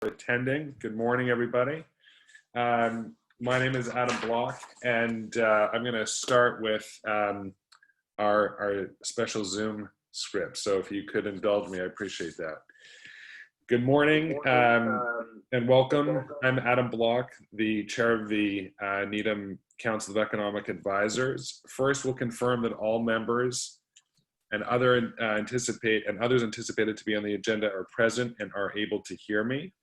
Attending. Good morning, everybody. My name is Adam Block, and I'm going to start with our special Zoom script. So if you could indulge me, I appreciate that. Good morning and welcome. I'm Adam Block, the chair of the Needham Council of Economic Advisors. First, we'll confirm that all members and others anticipated to be on the agenda are present and are able to hear me.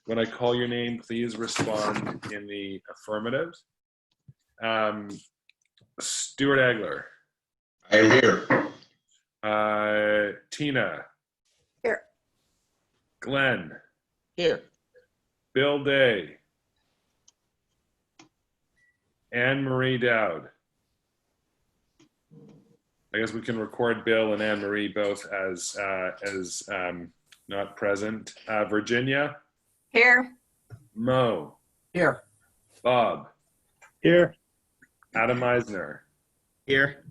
When I call your name, please respond in the affirmative. Stuart Agler. I am here. Tina. Here. Glenn. Here. Bill Day. Anne Marie Dowd. I guess we can record Bill and Anne Marie both as not present. Virginia. Here. Mo. Here. Bob. Here. Adam Eisner. Here.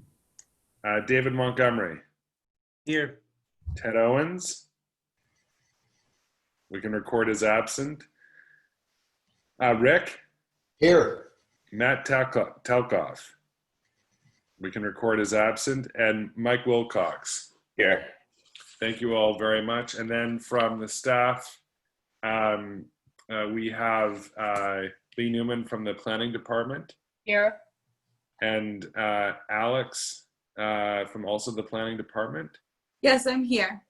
David Montgomery. Here. Ted Owens. We can record as absent. Rick. Here. Matt Telkoff. We can record as absent. And Mike Wilcox. Here. Thank you all very much. And then from the staff, we have Lee Newman from the Planning Department. Here. And Alex from also the Planning Department. Yes, I'm here.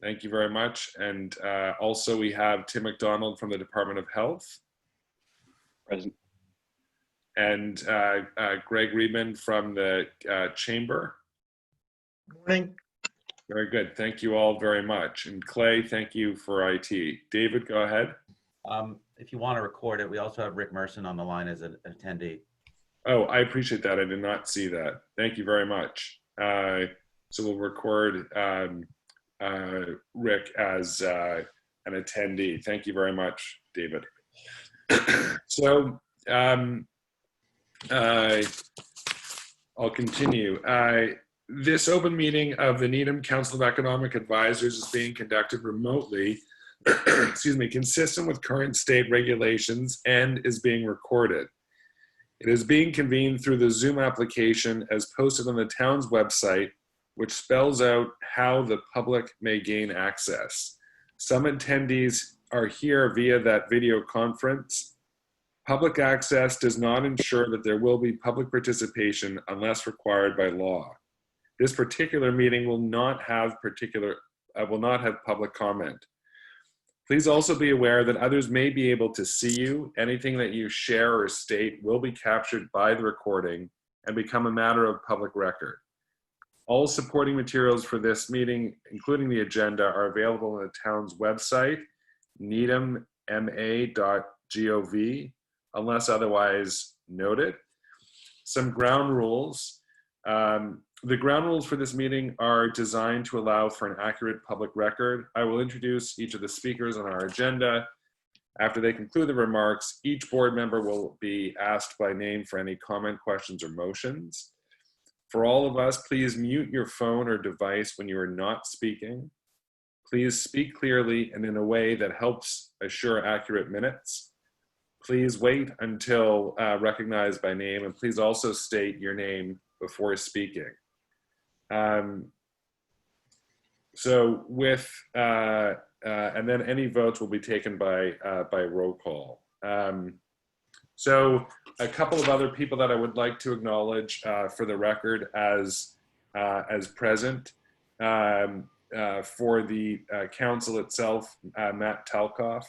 Thank you very much. And also we have Tim McDonald from the Department of Health. Present. And Greg Riedman from the Chamber. Morning. Very good. Thank you all very much. And Clay, thank you for IT. David, go ahead. If you want to record it, we also have Rick Merson on the line as an attendee. Oh, I appreciate that. I did not see that. Thank you very much. So we'll record Rick as an attendee. Thank you very much, David. So I'll continue. This open meeting of the Needham Council of Economic Advisors is being conducted remotely, excuse me, consistent with current state regulations, and is being recorded. It is being convened through the Zoom application as posted on the town's website, which spells out how the public may gain access. Some attendees are here via that video conference. Public access does not ensure that there will be public participation unless required by law. This particular meeting will not have public comment. Please also be aware that others may be able to see you. Anything that you share or state will be captured by the recording and become a matter of public record. All supporting materials for this meeting, including the agenda, are available on the town's website, needhamma.gov, unless otherwise noted. Some ground rules. The ground rules for this meeting are designed to allow for an accurate public record. I will introduce each of the speakers on our agenda. After they conclude the remarks, each board member will be asked by name for any comment, questions, or motions. For all of us, please mute your phone or device when you are not speaking. Please speak clearly and in a way that helps assure accurate minutes. Please wait until recognized by name, and please also state your name before speaking. So with, and then any votes will be taken by roll call. So a couple of other people that I would like to acknowledge for the record as present for the council itself, Matt Telkoff.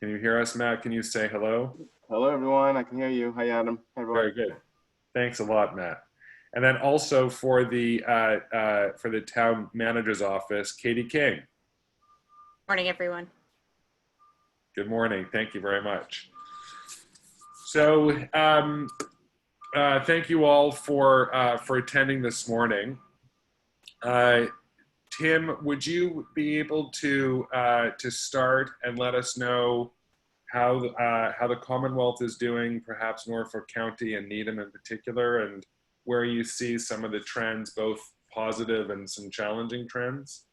Can you hear us, Matt? Can you say hello? Hello, everyone. I can hear you. Hi, Adam. Hi, everyone. Very good. Thanks a lot, Matt. And then also for the town manager's office, Katie King. Morning, everyone. Good morning. Thank you very much. So thank you all for attending this morning. Tim, would you be able to start and let us know how the Commonwealth is doing, perhaps Norfolk County and Needham in particular, and where you see some of the trends, both positive and some challenging trends?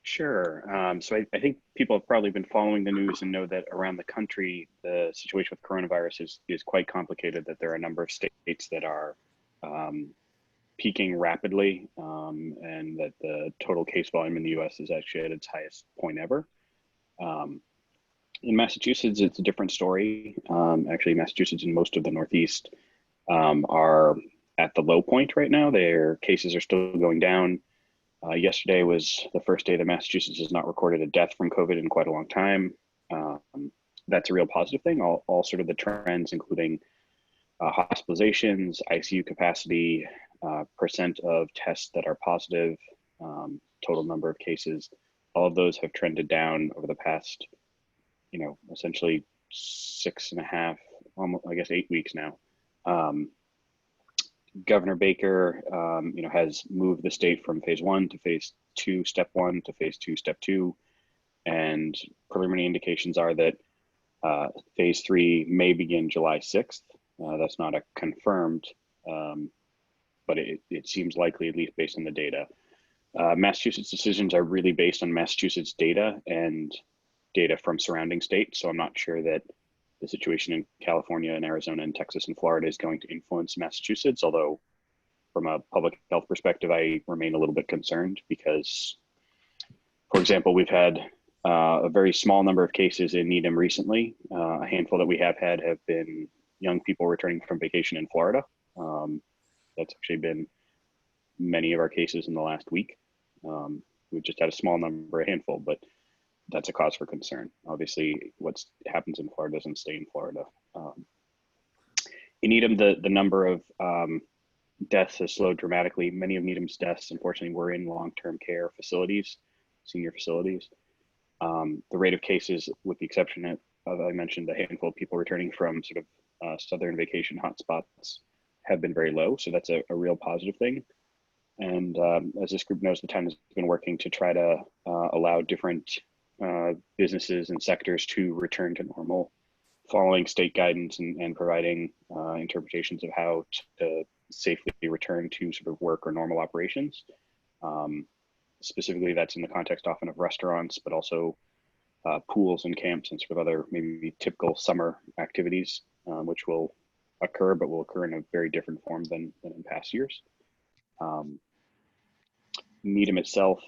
Sure. So I think people have probably been following the news and know that around the country, the situation with coronavirus is quite complicated, that there are a number of states that are peaking rapidly, and that the total case volume in the US is actually at its highest point ever. In Massachusetts, it's a different story. Actually, Massachusetts and most of the Northeast are at the low point right now. Their cases are still going down. Yesterday was the first day that Massachusetts has not recorded a death from COVID in quite a long time. That's a real positive thing. All sort of the trends, including hospitalizations, ICU capacity, percent of tests that are positive, total number of cases, all of those have trended down over the past, essentially 6.5, almost, I guess, 8 weeks now. Governor Baker, has moved the state from phase 1 to phase 2, step 1 to phase 2, step 2. And preliminary indications are that phase 3 may begin July 6th. That's not a confirmed, but it seems likely, at least based on the data. Massachusetts decisions are really based on Massachusetts data and data from surrounding states. So I'm not sure that the situation in California and Arizona and Texas and Florida is going to influence Massachusetts, although from a public health perspective, I remain a little bit concerned because, for example, we've had a very small number of cases in Needham recently. A handful that we have had have been young people returning from vacation in Florida. That's actually been many of our cases in the last week. We've just had a small number, a handful, but that's a cause for concern. Obviously, what happens in Florida doesn't stay in Florida. In Needham, the number of deaths has slowed dramatically. Many of Needham's deaths, unfortunately, were in long-term care facilities, senior facilities. The rate of cases, with the exception of, I mentioned, a handful of people returning from sort of southern vacation hotspots, have been very low. So that's a real positive thing. And as this group knows, the town has been working to try to allow different businesses and sectors to return to normal, following state guidance and providing interpretations of how to safely return to sort of work or normal operations. Specifically, that's in the context often of restaurants, but also pools and camps and sort of other maybe typical summer activities, which will occur, but will occur in a very different form than in past years. Needham itself,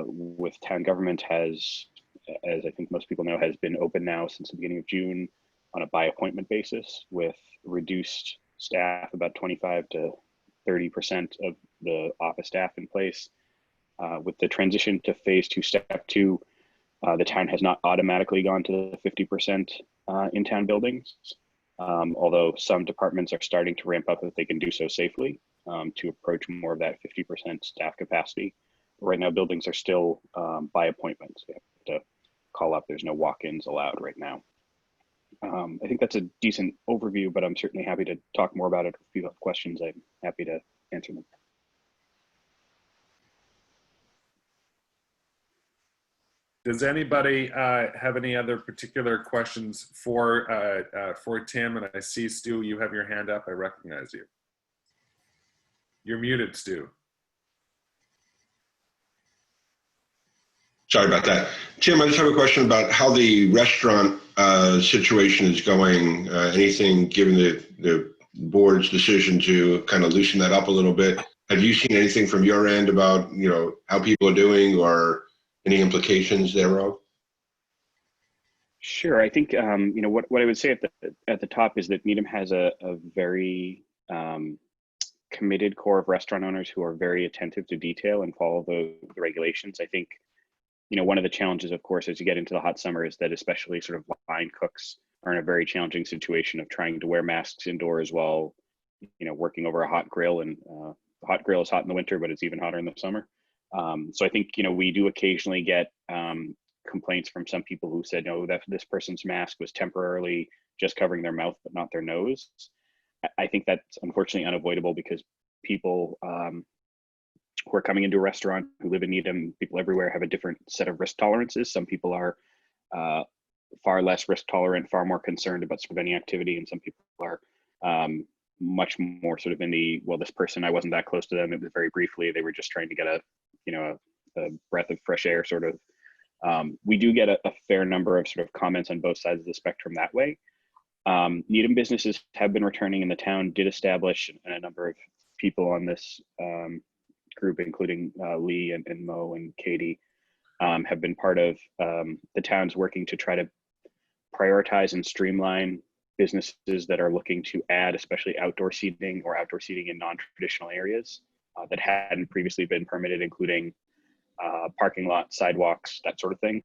with town government, has, as I think most people know, has been open now since the beginning of June on a by appointment basis, with reduced staff, about 25 to 30% of the office staff in place. With the transition to phase 2, step 2, the town has not automatically gone to the 50% in town buildings, although some departments are starting to ramp up if they can do so safely, to approach more of that 50% staff capacity. Right now, buildings are still by appointment. So you have to call up. There's no walk-ins allowed right now. I think that's a decent overview, but I'm certainly happy to talk more about it. If you have questions, I'm happy to answer them. Does anybody have any other particular questions for Tim? And I see, Stu, you have your hand up. I recognize you. You're muted, Stu. Sorry about that. Tim, I just have a question about how the restaurant situation is going. Anything, given the board's decision to kind of loosen that up a little bit? Have you seen anything from your end about, how people are doing or any implications thereof? Sure. I think, what I would say at the top is that Needham has a very committed core of restaurant owners who are very attentive to detail and follow the regulations. I think, one of the challenges, of course, as you get into the hot summer is that especially sort of line cooks are in a very challenging situation of trying to wear masks indoors while, working over a hot grill. And the hot grill is hot in the winter, but it's even hotter in the summer. So I think, we do occasionally get complaints from some people who said, no, that this person's mask was temporarily just covering their mouth, but not their nose. I think that's unfortunately unavoidable because people who are coming into a restaurant, who live in Needham, people everywhere have a different set of risk tolerances. Some people are far less risk tolerant, far more concerned about sort of any activity, and some people are much more sort of in the, well, this person, I wasn't that close to them, it was very briefly, they were just trying to get a a breath of fresh air sort of. We do get a fair number of sort of comments on both sides of the spectrum that way. Needham businesses have been returning, and the town did establish, and a number of people on this group, including Lee and Mo and Katie, have been part of the town's working to try to prioritize and streamline businesses that are looking to add, especially outdoor seating or outdoor seating in non-traditional areas that hadn't previously been permitted, including parking lots, sidewalks, that sort of thing.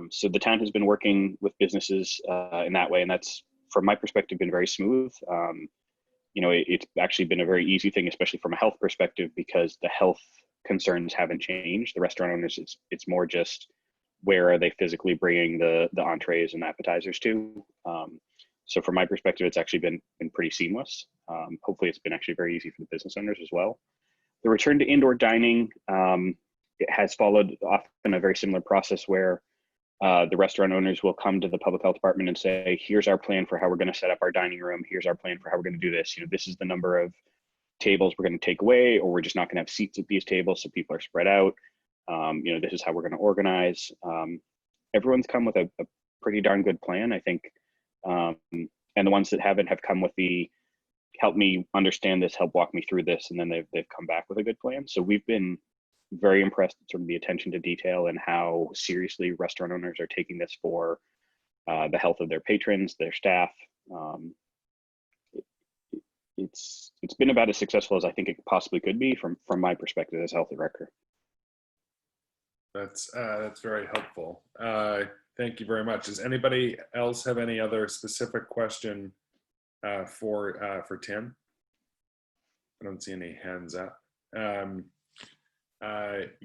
So the town has been working with businesses in that way, and that's, from my perspective, been very smooth. You know, it's actually been a very easy thing, especially from a health perspective, because the health concerns haven't changed. The restaurant owners, it's more just where are they physically bringing the entrees and appetizers to. So from my perspective, it's actually been pretty seamless. Hopefully it's been actually very easy for the business owners as well. The return to indoor dining, it has followed often a very similar process where the restaurant owners will come to the public health department and say, here's our plan for how we're going to set up our dining room. Here's our plan for how we're going to do this. You know, this is the number of tables we're going to take away, or we're just not going to have seats at these tables so people are spread out. You know, this is how we're going to organize. Everyone's come with a pretty darn good plan, I think. And the ones that haven't have come with the help me understand this, help walk me through this, and then they've come back with a good plan. So we've been very impressed with sort of the attention to detail and how seriously restaurant owners are taking this for the health of their patrons, their staff. It's been about as successful as I think it possibly could be from my perspective as health director. That's very helpful. Thank you very much. Does anybody else have any other specific question for Tim? I don't see any hands up.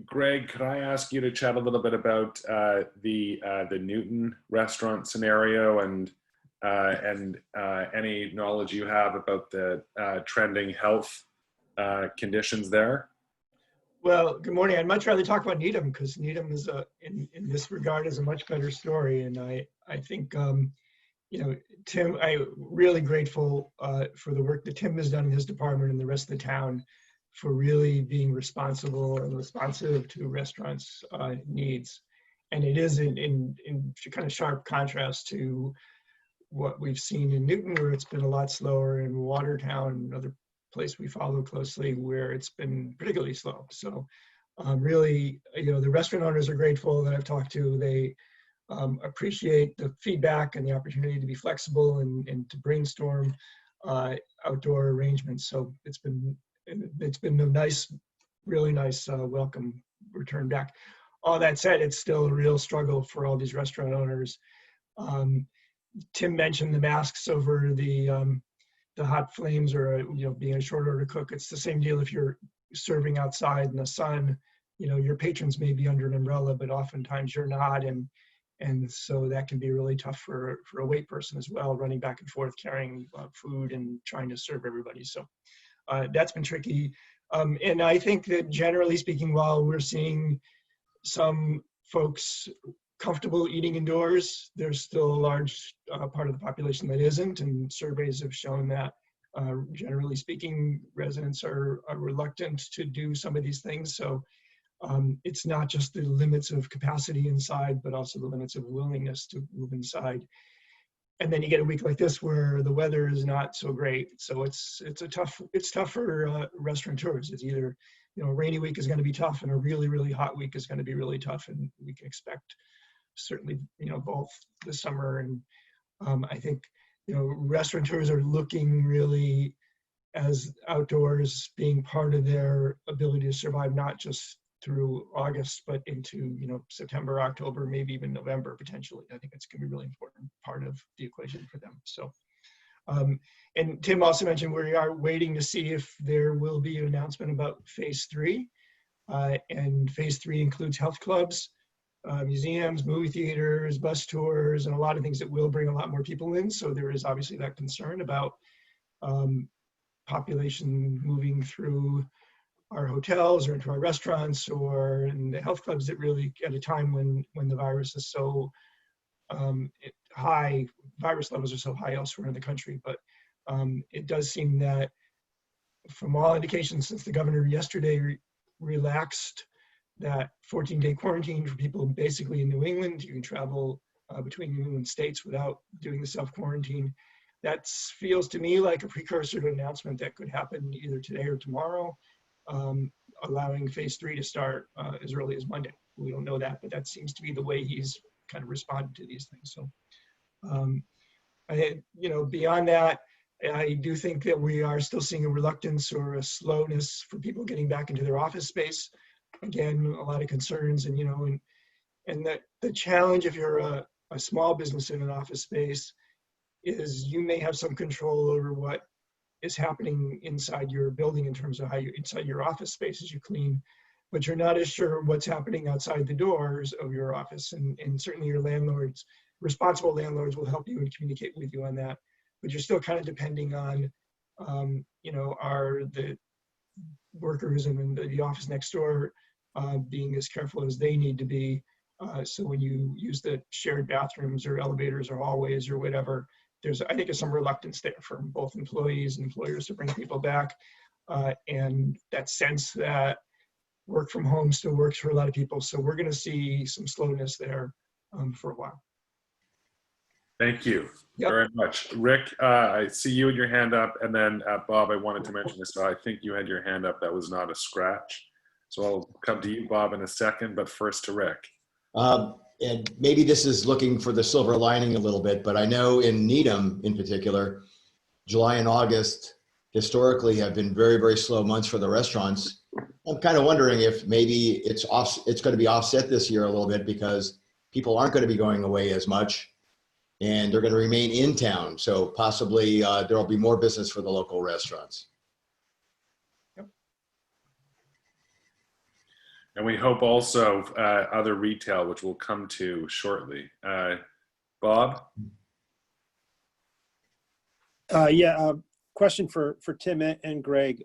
Greg, could I ask you to chat a little bit about the Newton restaurant scenario and any knowledge you have about the trending health conditions there? Well, good morning. I'd much rather talk about Needham, because Needham is in this regard is a much better story. And I think, you know, Tim, I'm really grateful for the work that Tim has done in his department and the rest of the town for really being responsible and responsive to restaurants' needs. And it is in kind of sharp contrast to what we've seen in Newton, where it's been a lot slower, in Watertown, another place we follow closely, where it's been particularly slow. So really, you know, the restaurant owners are grateful that I've talked to. They appreciate the feedback and the opportunity to be flexible and to brainstorm outdoor arrangements. So it's been a nice, really nice welcome return back. All that said, it's still a real struggle for all these restaurant owners. Tim mentioned the masks over the hot flames, or you know, being a short order cook. It's the same deal if you're serving outside in the sun. You know, your patrons may be under an umbrella, but oftentimes you're not, and so that can be really tough for a wait person as well, running back and forth carrying food and trying to serve everybody. So that's been tricky. And I think that generally speaking, while we're seeing some folks comfortable eating indoors, there's still a large part of the population that isn't, and surveys have shown that generally speaking, residents are reluctant to do some of these things. So it's not just the limits of capacity inside, but also the limits of willingness to move inside. And then you get a week like this where the weather is not so great. So it's tough for restaurateurs. It's either, you know, a rainy week is going to be tough, and a really, really hot week is going to be really tough. And we can expect certainly, you know, both this summer. And I think, you know, restaurateurs are looking really as outdoors being part of their ability to survive, not just through August, but into, you know, September, October, maybe even November, potentially. I think it's going to be a really important part of the equation for them. So, and Tim also mentioned we are waiting to see if there will be an announcement about phase 3. And phase 3 includes health clubs, museums, movie theaters, bus tours, and a lot of things that will bring a lot more people in. So there is obviously that concern about population moving through our hotels or into our restaurants or in the health clubs, that really at a time when the virus is so high, virus levels are so high elsewhere in the country. But it does seem that from all indications, since the governor yesterday relaxed that 14-day quarantine for people basically in New England. You can travel between New England states without doing the self-quarantine. That feels to me like a precursor to an announcement that could happen either today or tomorrow, allowing phase 3 to start as early as Monday. We don't know that, but that seems to be the way he's kind of responded to these things. So, beyond that, I do think that we are still seeing a reluctance or a slowness for people getting back into their office space. Again, a lot of concerns, and that the challenge if you're a small business in an office space is you may have some control over what is happening inside your building in terms of how you inside your office spaces you clean, but you're not as sure what's happening outside the doors of your office. And certainly your landlords, responsible landlords, will help you and communicate with you on that. But you're still kind of depending on, are the workers and the office next door being as careful as they need to be. So when you use the shared bathrooms or elevators or hallways or whatever, I think there's some reluctance there from both employees and employers to bring people back. And that sense that work from home still works for a lot of people. So we're going to see some slowness there for a while. Thank you Yep. very much. Rick, I see you and your hand up, and then Bob, I wanted to mention this. So I think you had your hand up. That was not a scratch. So I'll come to you, Bob, in a second, but first to Rick. And maybe this is looking for the silver lining a little bit, but I know in Needham in particular, July and August historically have been very, very slow months for the restaurants. I'm kind of wondering if maybe it's going to be offset this year a little bit because people aren't going to be going away as much and they're going to remain in town. So possibly there'll be more business for the local restaurants. And we hope also other retail, which we'll come to shortly. Bob? Question for Tim and Greg.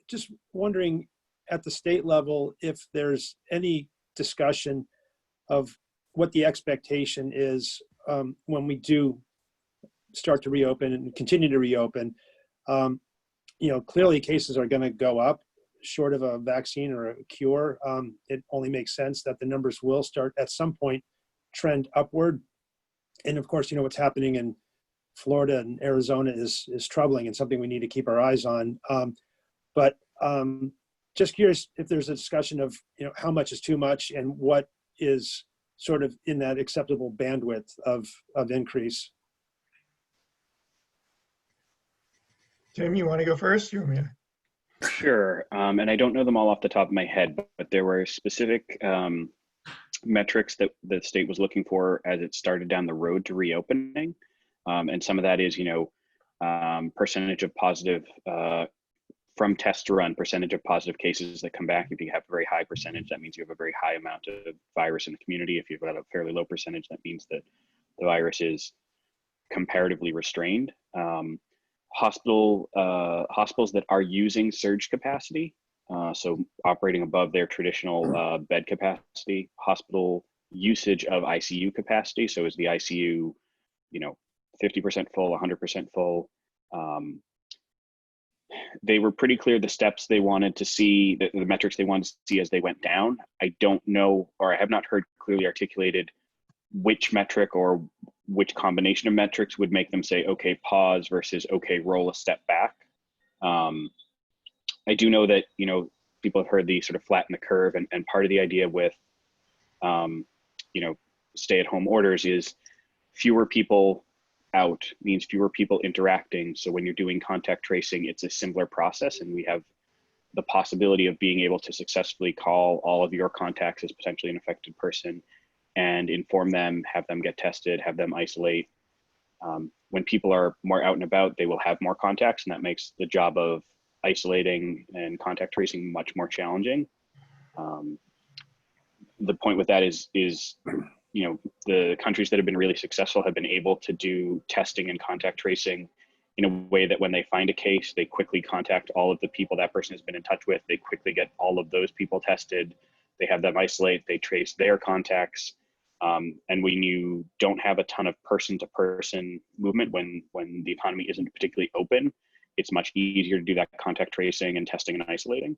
Just wondering at the state level if there's any discussion of what the expectation is when we do start to reopen and continue to reopen. Clearly cases are going to go up. Short of a vaccine or a cure, it only makes sense that the numbers will start at some point trend upward. And of course, what's happening in Florida and Arizona is troubling and something we need to keep our eyes on. But just curious if there's a discussion of how much is too much and what is sort of in that acceptable bandwidth of increase. Tim, you want to go first? You want me to? Sure. And I don't know them all off the top of my head, but there were specific metrics that the state was looking for as it started down the road to reopening. And some of that is, percentage of positive from test to run, percentage of positive cases that come back. If you have a very high percentage, that means you have a very high amount of virus in the community. If you've got a fairly low percentage, that means that the virus is comparatively restrained. Hospitals that are using surge capacity, so operating above their traditional bed capacity, hospital usage of ICU capacity. So is the ICU, 50% full, 100% full? They were pretty clear the steps they wanted to see, the metrics they wanted to see as they went down. I don't know, or I have not heard clearly articulated which metric or which combination of metrics would make them say, okay, pause versus, okay, roll a step back. I do know that, people have heard the sort of flatten the curve, and part of the idea with, stay-at-home orders is fewer people out means fewer people interacting. So when you're doing contact tracing, it's a simpler process, and we have the possibility of being able to successfully call all of your contacts as potentially an affected person and inform them, have them get tested, have them isolate. When people are more out and about, they will have more contacts, and that makes the job of isolating and contact tracing much more challenging. The point with that is the countries that have been really successful have been able to do testing and contact tracing in a way that when they find a case, they quickly contact all of the people that person has been in touch with. They quickly get all of those people tested. They have them isolate, they trace their contacts. And when you don't have a ton of person-to-person movement, when the economy isn't particularly open, it's much easier to do that contact tracing and testing and isolating.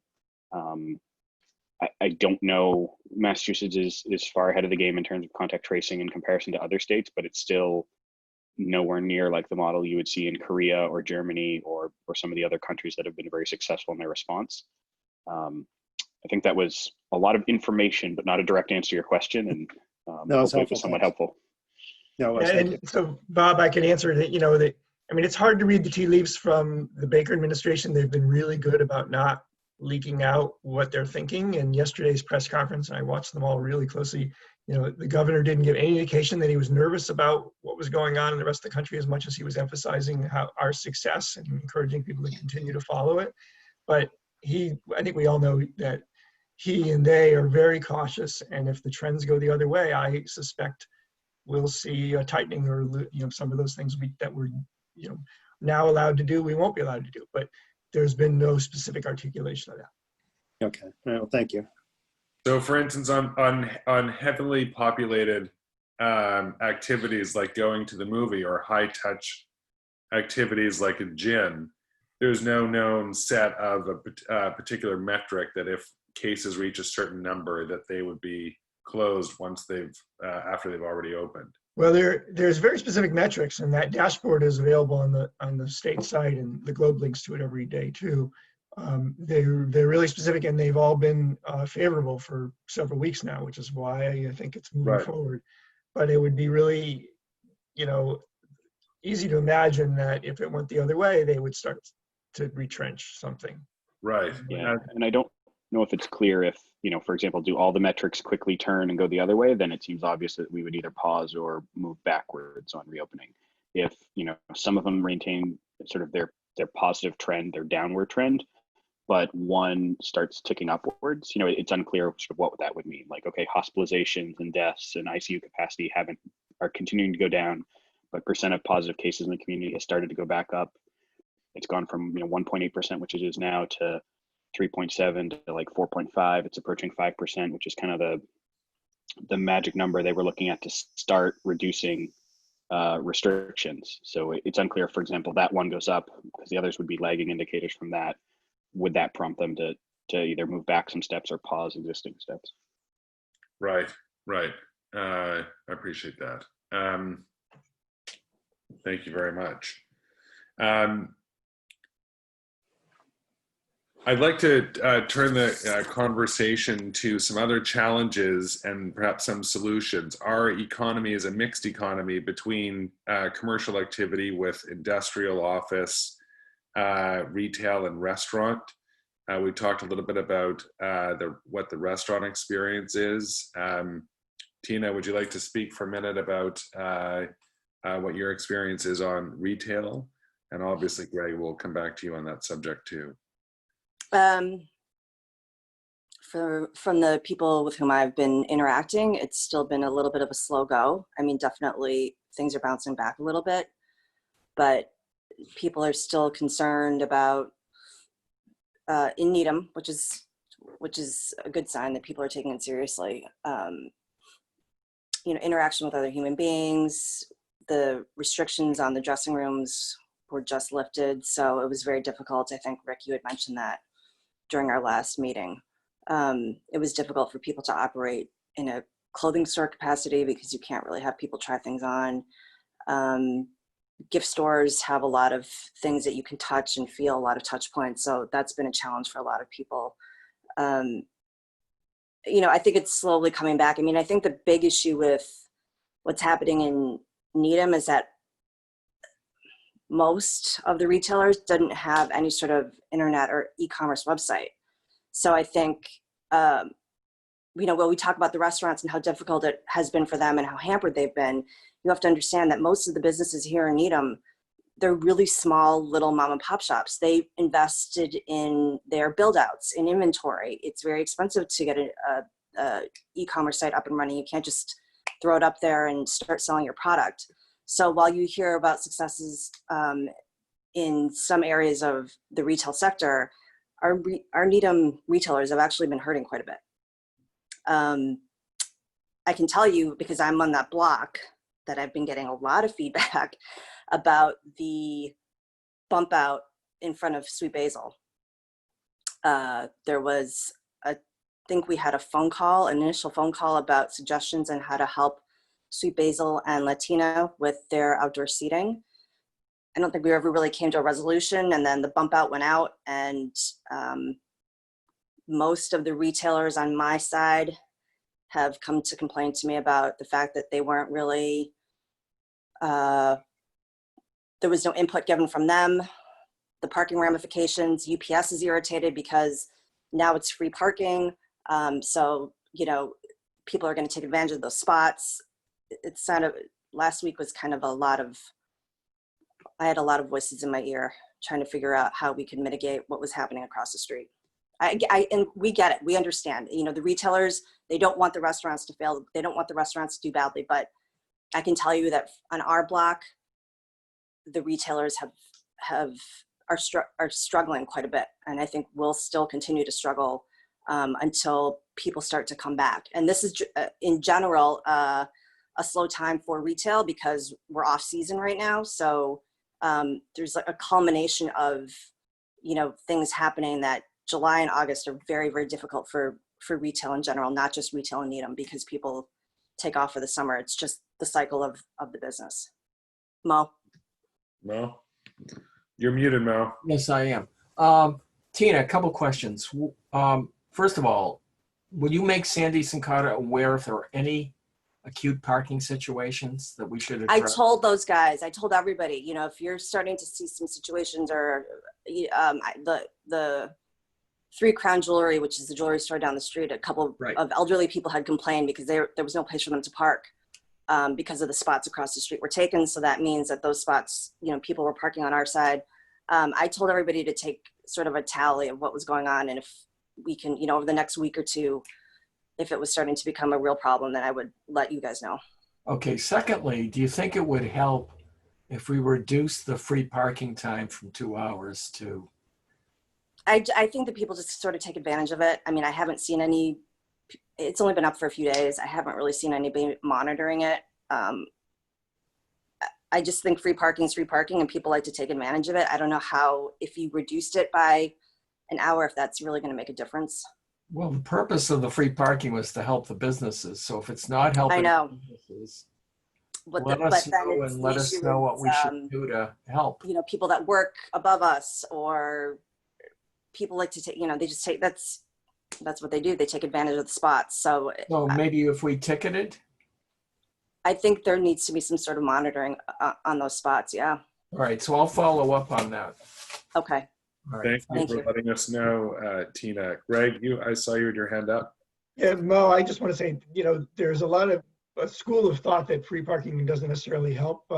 I don't know, Massachusetts is far ahead of the game in terms of contact tracing in comparison to other states, but it's still nowhere near like the model you would see in Korea or Germany or some of the other countries that have been very successful in their response. I think that was a lot of information, but not a direct answer to your question, and No, it's hopefully it helpful. was somewhat Thanks. helpful. No, it was, thank you. And so, Bob, I can answer that, you know, that, I mean, it's hard to read the tea leaves from the Baker administration. They've been really good about not leaking out what they're thinking. And yesterday's press conference, and I watched them all really closely, you know, the governor didn't give any indication that he was nervous about what was going on in the rest of the country as much as he was emphasizing how our success and encouraging people to continue to follow it. But I think we all know that he and they are very cautious. And if the trends go the other way, I suspect we'll see a tightening, or, you know, some of those things that we're, you know, now allowed to do, we won't be allowed to do. But there's been no specific articulation of that. Okay, well, thank you. So, for instance, on heavily populated activities like going to the movie or high touch activities like a gym, there's no known set of a particular metric that if cases reach a certain number that they would be closed once after they've already opened. Well, there's very specific metrics, and that dashboard is available on the state site, and the Globe links to it every day too. They're really specific, and they've all been favorable for several weeks now, which is why I think it's moving Right. forward. But it would be really, you know, easy to imagine that if it went the other way, they would start to retrench something. Right. Yeah, and I don't know if it's clear if, you know, for example, do all the metrics quickly turn and go the other way, then it seems obvious that we would either pause or move backwards on reopening. If, you know, some of them maintain sort of their positive trend, their downward trend, but one starts ticking upwards, you know, it's unclear sort of what that would mean. Like, okay, hospitalizations and deaths and ICU capacity are continuing to go down, but percent of positive cases in the community has started to go back up. It's gone from, you know, 1.8%, which it is now, to 3.7 to like 4.5. It's approaching 5%, which is kind of the magic number they were looking at to start reducing restrictions. So it's unclear, for example, that one goes up because the others would be lagging indicators from that. Would that prompt them to either move back some steps or pause existing steps? Right. I appreciate that. Thank you very much. I'd like to turn the conversation to some other challenges and perhaps some solutions. Our economy is a mixed economy between commercial activity with industrial, office, retail, and restaurant. We talked a little bit about what the restaurant experience is. Tina, would you like to speak for a minute about what your experience is on retail? And obviously, Greg, will come back to you on that subject too. From the people with whom I've been interacting, it's still been a little bit of a slow go. I mean, definitely things are bouncing back a little bit, but people are still concerned about in Needham, which is a good sign that people are taking it seriously. You know, interaction with other human beings. The restrictions on the dressing rooms were just lifted, so it was very difficult. I think, Rick, you had mentioned that during our last meeting. It was difficult for people to operate in a clothing store capacity because you can't really have people try things on. Gift stores have a lot of things that you can touch and feel, a lot of touch points. So that's been a challenge for a lot of people. You know, I think it's slowly coming back. I mean, I think the big issue with what's happening in Needham is that most of the retailers didn't have any sort of internet or e-commerce website. So I think, you know, when we talk about the restaurants and how difficult it has been for them and how hampered they've been, you have to understand that most of the businesses here in Needham, they're really small little mom and pop shops. They invested in their build outs, in inventory. It's very expensive to get a e-commerce site up and running. You can't just throw it up there and start selling your product. So while you hear about successes in some areas of the retail sector, our Needham retailers have actually been hurting quite a bit. I can tell you, because I'm on that block, that I've been getting a lot of feedback about the bump out in front of Sweet Basil. There was think we had a phone call, an initial phone call about suggestions on how to help Sweet Basil and Latino with their outdoor seating. I don't think we ever really came to a resolution, and then the bump out went out, and most of the retailers on my side have come to complain to me about the fact that they weren't really, there was no input given from them. The parking ramifications, UPS is irritated because now it's free parking. So, you know, people are going to take advantage of those spots. It's kind of, last week was kind of I had a lot of voices in my ear trying to figure out how we could mitigate what was happening across the street. And we get it. We understand, you know, the retailers, they don't want the restaurants to fail. They don't want the restaurants to do badly, but I can tell you that on our block, the retailers are struggling quite a bit. And I think we'll still continue to struggle until people start to come back. And this is in general, a slow time for retail because we're off season right now. So there's like a culmination of, you know, things happening that July and August are very, very difficult for retail in general, not just retail in Needham, because people take off for the summer. It's just the cycle of the business. Mo? Mo? You're muted, Mo. Yes, I am. Tina, a couple questions. First of all, will you make Sandy Sincata aware if there are any acute parking situations that we should address? I told those guys, I told everybody, you know, if you're starting to see some situations or the Three Crown Jewelry, which is the jewelry store down the street, a couple of elderly people had complained because there was no place for them to park because of the spots across the street were taken. So that means that those spots, you know, people were parking on our side. I told everybody to take sort of a tally of what was going on. And if we can, you know, over the next week or two, if it was starting to become a real problem, then I would let you guys know. Okay. Secondly, do you think it would help if we reduce the free parking time from 2 hours to? I think that people just sort of take advantage of it. I mean, I haven't seen any, it's only been up for a few days. I haven't really seen anybody monitoring it. I just think free parking is free parking and people like to take advantage of it. I don't know how, if you reduced it by an hour, if that's really going to make a difference. Well, the purpose of the free parking was to help the businesses. So if it's not helping the businesses, let us know and let us know what we should do to help. You know, people that work above us or people like to take, you know, they just take, that's what they do. They take advantage of the spots. So maybe if we ticketed? I think there needs to be some sort of monitoring on those spots. Yeah. All right. So I'll follow up on that. Okay. All right. Thank you for letting us know, Tina. Greg, I saw you with your hand up. Yeah, Mo, I just want to say, you know, there's a school of thought that free parking doesn't necessarily help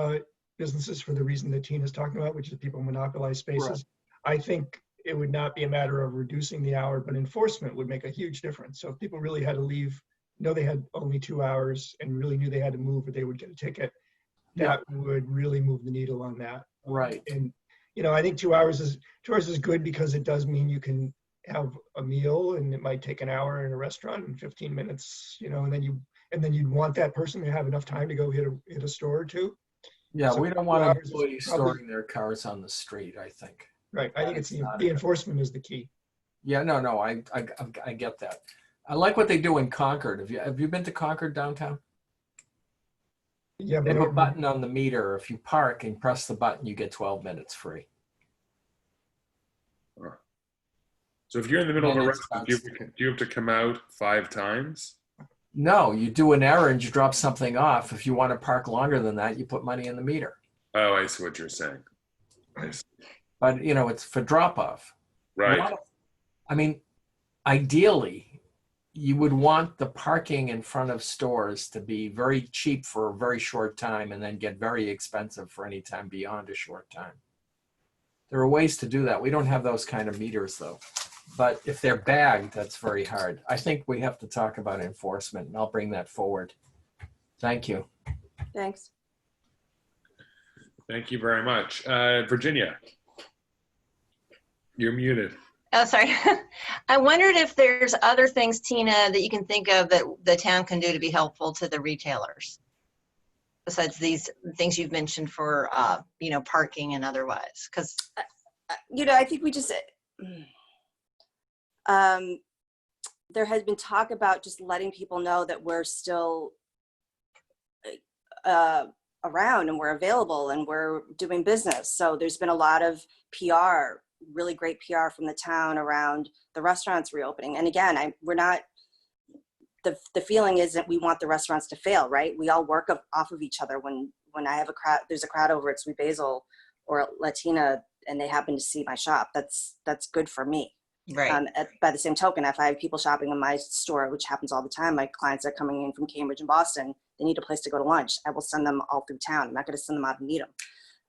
businesses for the reason that Tina's talking about, which is people monopolize spaces. Right. I think it would not be a matter of reducing the hour, but enforcement would make a huge difference. So if people really had to leave, know they had only 2 hours and really knew they had to move or they would get a ticket, that would really move the needle on that. Right. And, you know, I think 2 hours is good because it does mean you can have a meal and it might take an hour in a restaurant and 15 minutes, you know, and then you'd want that person to have enough time to go hit a store or two. Yeah, so we don't want employees storing their cars on the street, I think. Right. I think it's the enforcement is the key. Yeah, no, I get that. I like what they do in Concord. Have you been to Concord downtown? Yeah, they have a button on the meter. If you park and press the button, you get 12 minutes free. So if you're in the middle of a restaurant, do you have to come out 5 times? No, you do an errand, you drop something off. If you want to park longer than that, you put money in the meter. Oh, I see what you're saying. I see. But, you know, it's for drop off. Right. I mean, ideally, you would want the parking in front of stores to be very cheap for a very short time and then get very expensive for any time beyond a short time. There are ways to do that. We don't have those kind of meters, though. But if they're bagged, that's very hard. I think we have to talk about enforcement, and I'll bring that forward. Thank you. Thanks. Thank you very much. Virginia, you're muted. Oh, sorry. I wondered if there's other things, Tina, that you can think of that the town can do to be helpful to the retailers, besides these things you've mentioned for, you know, parking and otherwise. Because, you know, I think we just, there has been talk about just letting people know that we're still around and we're available and we're doing business. So there's been a lot of PR, really great PR from the town around the restaurants reopening. And again, we're not, the feeling isn't we want the restaurants to fail, right? We all work off of each other. When I have a crowd, there's a crowd over at Sweet Basil or Latina, and they happen to see my shop, that's good for me. Right. By the same token, if I have people shopping in my store, which happens all the time, my clients are coming in from Cambridge and Boston, they need a place to go to lunch, I will send them all through town. I'm not going to send them out of Needham.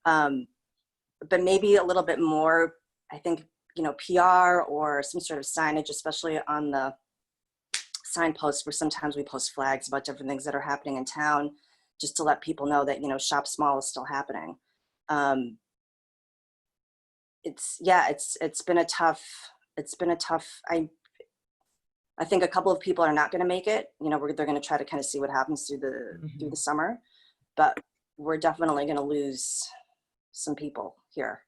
But maybe a little bit more, I think, PR or some sort of signage, especially on the signposts where sometimes we post flags about different things that are happening in town, just to let people know that, shop small is still happening. It's been a tough, I think a couple of people are not going to make it. They're going to try to kind of see what happens through the summer, but we're definitely going to lose some people here.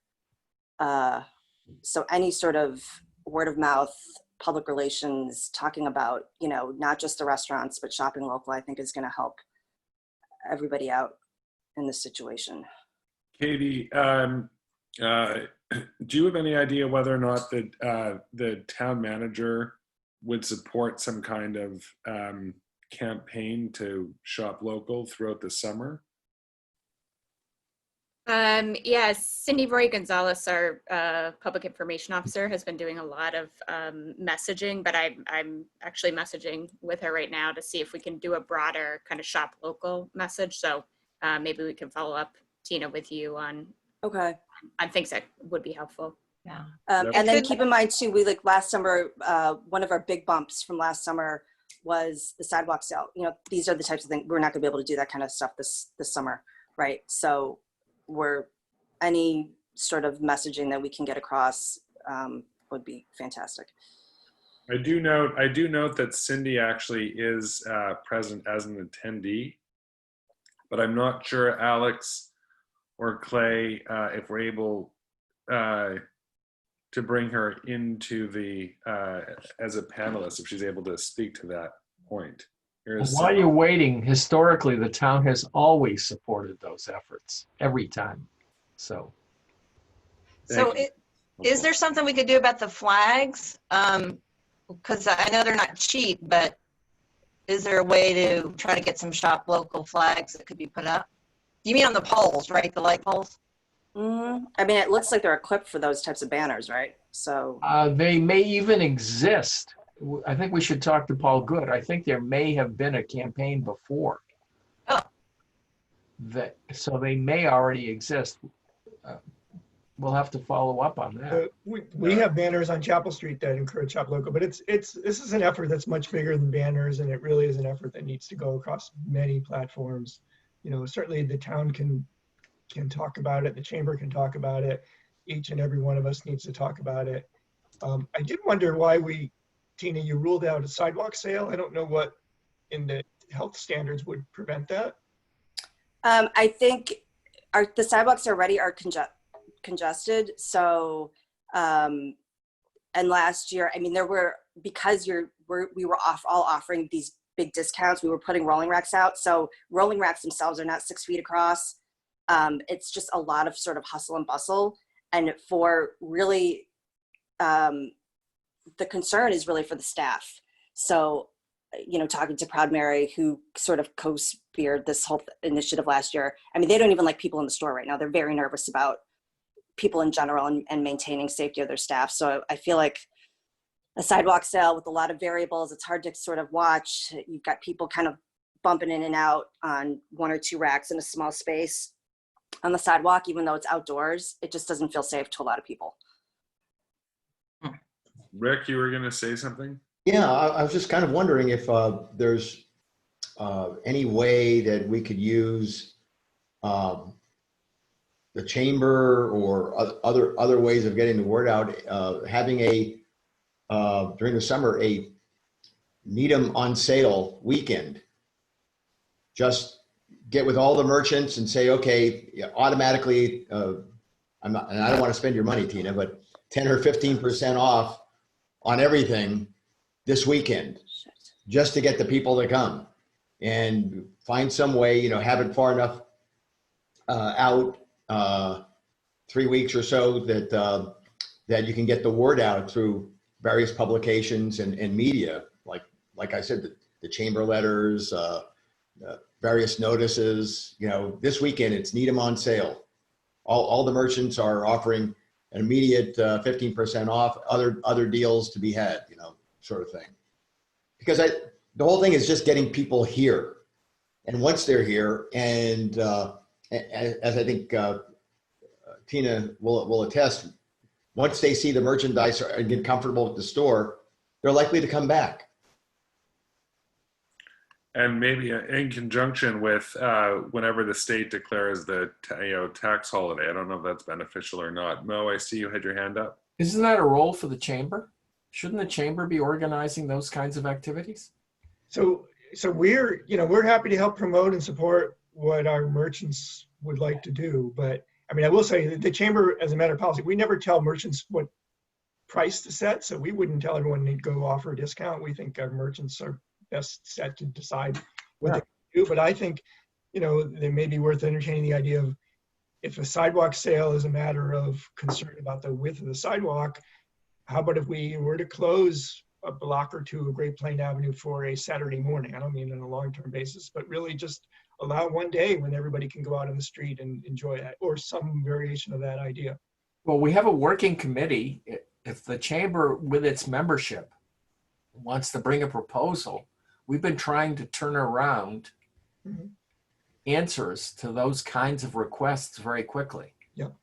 So any sort of word of mouth, public relations, talking about, not just the restaurants, but shopping local, I think is going to help everybody out in this situation. Katie, do you have any idea whether or not the town manager would support some kind of campaign to shop local throughout the summer? Yes, Cindy Roy Gonzalez, our public information officer, has been doing a lot of messaging, but I'm actually messaging with her right now to see if we can do a broader kind of shop local message. So maybe we can follow up, Tina, with you on things that would be helpful. Yeah. And then keep in mind too, we last summer, one of our big bumps from last summer was the sidewalk sale. These are the types of things, we're not gonna be able to do that kind of stuff this summer, right? So any sort of messaging that we can get across would be fantastic. I do note that Cindy actually is present as an attendee, but I'm not sure, Alex or Clay, if we're able to bring her into the as a panelist, if she's able to speak to that point. While you're waiting, historically, the town has always supported those efforts every time. So is there something we could do about the flags? Because I know they're not cheap, but is there a way to try to get some shop local flags that could be put up? You mean on the poles, right? The light poles? I mean, it looks like they're equipped for those types of banners, right? So they may even exist. I think we should talk to Paul Good. I think there may have been a campaign before. Oh. So they may already exist. We'll have to follow up on that. We have banners on Chapel Street that encourage shop local, but this is an effort that's much bigger than banners, and it really is an effort that needs to go across many platforms. Certainly the town can talk about it, the chamber can talk about it, each and every one of us needs to talk about it. I did wonder why Tina, you ruled out a sidewalk sale. I don't know what in the health standards would prevent that. I think the sidewalks already are congested. So, and last year, I mean, because we were all offering these big discounts, we were putting rolling racks out. So rolling racks themselves are not 6 feet across. It's just a lot of sort of hustle and bustle. And for really, the concern is really for the staff. So, talking to Proud Mary, who sort of co-speared this whole initiative last year, I mean, they don't even like people in the store right now. They're very nervous about people in general and maintaining safety of their staff. So I feel like a sidewalk sale with a lot of variables, it's hard to sort of watch. You've got people kind of bumping in and out on 1 or 2 racks in a small space on the sidewalk, even though it's outdoors. It just doesn't feel safe to a lot of people. Rick, you were going to say something? Yeah, I was just kind of wondering if there's any way that we could use the chamber or other ways of getting the word out, having during the summer, a Needham on sale weekend. Just get with all the merchants and say, okay, automatically, and I don't want to spend your money, Tina, but 10 or 15% off on everything this weekend just to get the people to come, and find some way, have it far enough out 3 weeks or so that you can get the word out through various publications and media, like I said, the chamber letters, various notices. This weekend it's Needham on sale. All the merchants are offering an immediate 15% off, other deals to be had, sort of thing. Because the whole thing is just getting people here. And once they're here, and as I think Tina will attest, once they see the merchandise and get comfortable with the store, they're likely to come back. And maybe in conjunction with whenever the state declares the tax holiday. I don't know if that's beneficial or not. Mo, I see you had your hand up. Isn't that a role for the chamber? Shouldn't the chamber be organizing those kinds of activities? So we're happy to help promote and support what our merchants would like to do. But I mean, I will say that the chamber, as a matter of policy, we never tell merchants what price to set. So we wouldn't tell everyone to go offer a discount. We think our merchants are best set to decide what they do. But I think, they may be worth entertaining the idea of, if a sidewalk sale is a matter of concern about the width of the sidewalk, how about if we were to close a block or two of Great Plain Avenue for a Saturday morning? I don't mean on a long-term basis, but really just allow one day when everybody can go out on the street and enjoy that, or some variation of that idea. Well, we have a working committee. If the chamber with its membership wants to bring a proposal, we've been trying to turn around answers to those kinds of requests very quickly. Yep.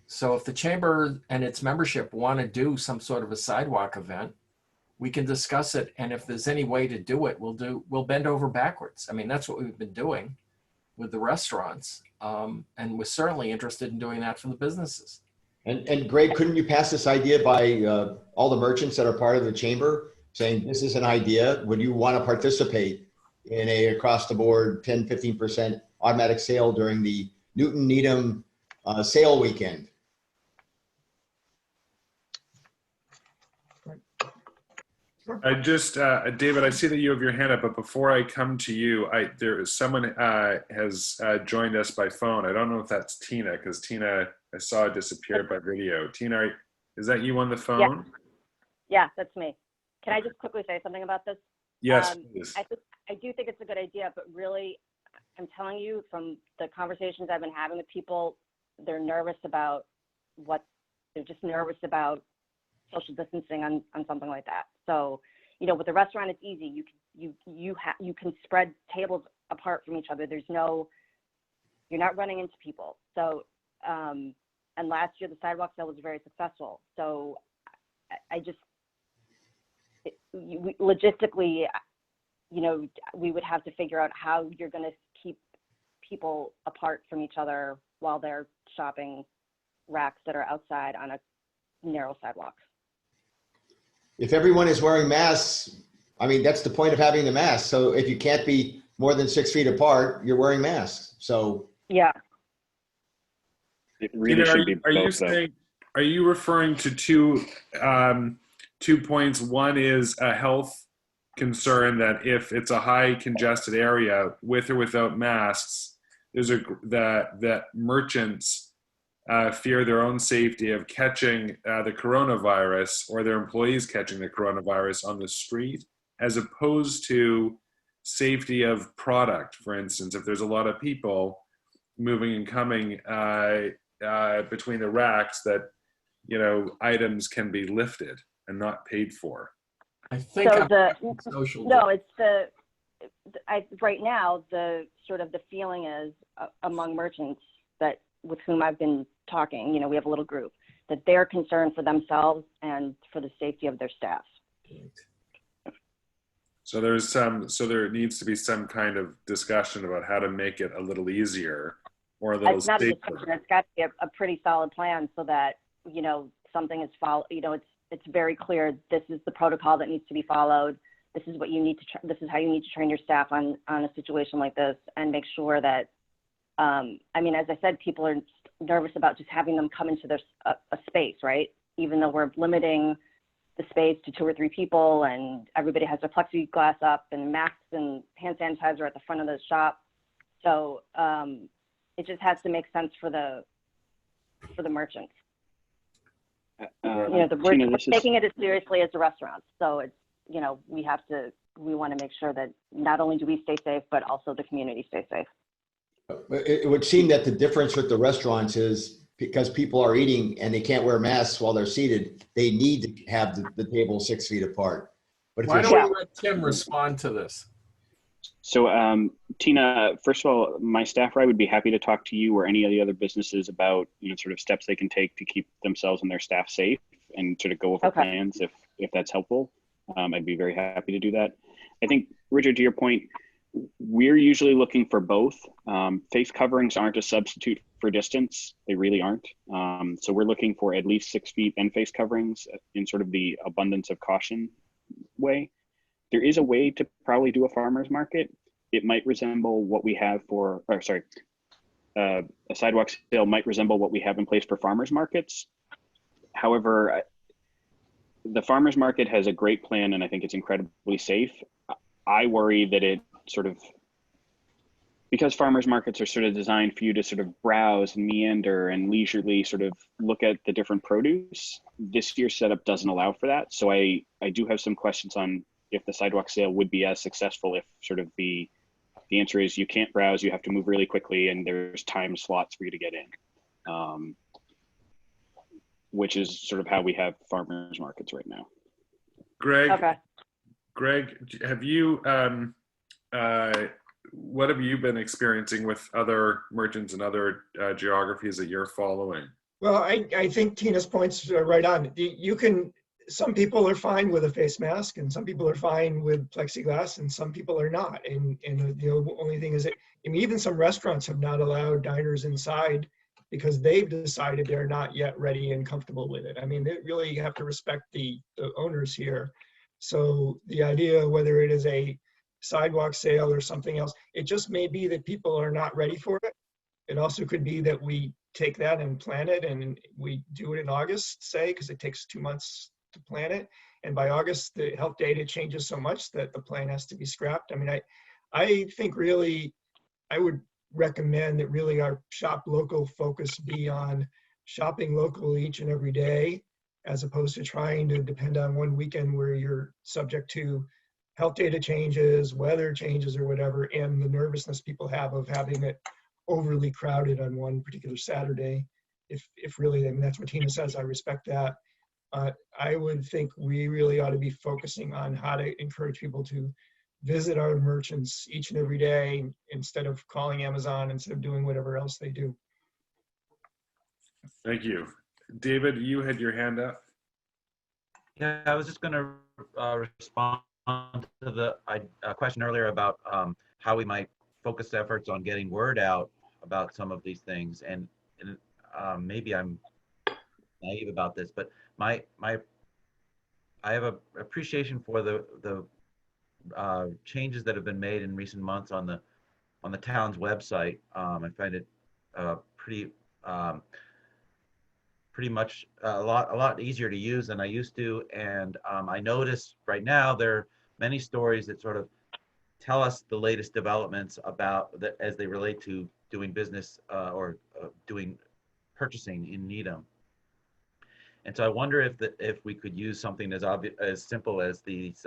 So if the chamber and its membership want to do some sort of a sidewalk event, we can discuss it. And if there's any way to do it, we'll bend over backwards. I mean, that's what we've been doing with the restaurants. And we're certainly interested in doing that for the businesses. And Greg, couldn't you pass this idea by all the merchants that are part of the chamber, saying this is an idea? Would you want to participate in a across the board 10, 15% automatic sale during the Newton Needham sale weekend? I just, David, I see that you have your hand up, but before I come to you, there is someone has joined us by phone. I don't know if that's Tina, because Tina, I saw disappeared by video. Tina, is that you on the phone? Yeah, that's me. Can I just quickly say something about this? Yes, please. I do think it's a good idea, but really, I'm telling you from the conversations I've been having with people, they're nervous about they're just nervous about social distancing on something like that. So, with the restaurant, it's easy. You can spread tables apart from each other. You're not running into people. So, and last year the sidewalk sale was very successful. So, logistically, we would have to figure out how you're going to keep people apart from each other while they're shopping racks that are outside on a narrow sidewalk. If everyone is wearing masks, I mean, that's the point of having the mask. So if you can't be more than 6 feet apart, you're wearing masks. So yeah. It really should be both, though. Are you referring to two points? One is a health concern that if it's a high congested area with or without masks, that merchants fear their own safety of catching the coronavirus or their employees catching the coronavirus on the street, as opposed to safety of product. For instance, if there's a lot of people moving and coming between the racks, that items can be lifted and not paid for. I think right now the feeling is among merchants that with whom I've been talking, we have a little group, that they're concerned for themselves and for the safety of their staff. So there needs to be some kind of discussion about how to make it a little easier or a little It's not a safer. discussion, it's got to be a pretty solid plan so that, something is followed, it's very clear, this is the protocol that needs to be followed. This is what you need to, this is how you need to train your staff on a situation like this, and make sure that, as I said, people are nervous about just having them come into a space, right? Even though we're limiting the space to 2 or 3 people, and everybody has their plexiglass up and masks and hand sanitizer at the front of the shop. So it just has to make sense for the merchants. We're Tina, this is- taking it as seriously as the restaurants. So it's, we want to make sure that not only do we stay safe, but also the community stays safe. It would seem that the difference with the restaurants is because people are eating and they can't wear masks while they're seated, they need to have the table 6 feet apart. But if Why you're don't we let Tim respond to this? So, Tina, first of all, my staff I would be happy to talk to you or any of the other businesses about, sort of steps they can take to keep themselves and their staff safe and sort of go over plans if that's helpful. I'd be very happy to do that. I think, Richard, to your point, we're usually looking for both. Face coverings aren't a substitute for distance. They really aren't. So we're looking for at least 6 feet and face coverings in sort of the abundance of caution way. There is a way to probably do a farmer's market. It might resemble what we have a sidewalk sale might resemble what we have in place for farmers markets. However, the farmers market has a great plan and I think it's incredibly safe. I worry that it because farmers markets are sort of designed for you to sort of browse and meander and leisurely sort of look at the different produce. This year's setup doesn't allow for that. So I do have some questions on if the sidewalk sale would be as successful if sort of the answer is you can't browse, you have to move really quickly and there's time slots for you to get in, which is sort of how we have farmers markets right now. Greg, have you, what have you been experiencing with other merchants and other geographies that you're following? Well, I think Tina's point's right on. Some people are fine with a face mask and some people are fine with plexiglass and some people are not. And the only thing is that, even some restaurants have not allowed diners inside because they've decided they're not yet ready and comfortable with it. They really have to respect the owners here. So the idea, whether it is a sidewalk sale or something else, it just may be that people are not ready for it. It also could be that we take that and plan it and we do it in August, say, because it takes 2 months to plan it. And by August, the health data changes so much that the plan has to be scrapped. I think really, I would recommend that really our shop local focus be on shopping local each and every day, as opposed to trying to depend on one weekend where you're subject to health data changes, weather changes or whatever, and the nervousness people have of having it overly crowded on one particular Saturday. If really, that's what Tina says, I respect that. I would think we really ought to be focusing on how to encourage people to visit our merchants each and every day instead of calling Amazon, instead of doing whatever else they do. Thank you. David, you had your hand up. Yeah, I was just going to respond to the question earlier about how we might focus efforts on getting word out about some of these things. And maybe I'm naive about this, but I have a appreciation for the changes that have been made in recent months on the town's website. I find it pretty much a lot easier to use than I used to, and I notice right now there are many stories that sort of tell us the latest developments about that as they relate to doing business or doing purchasing in Needham. And so I wonder if we could use something as simple as these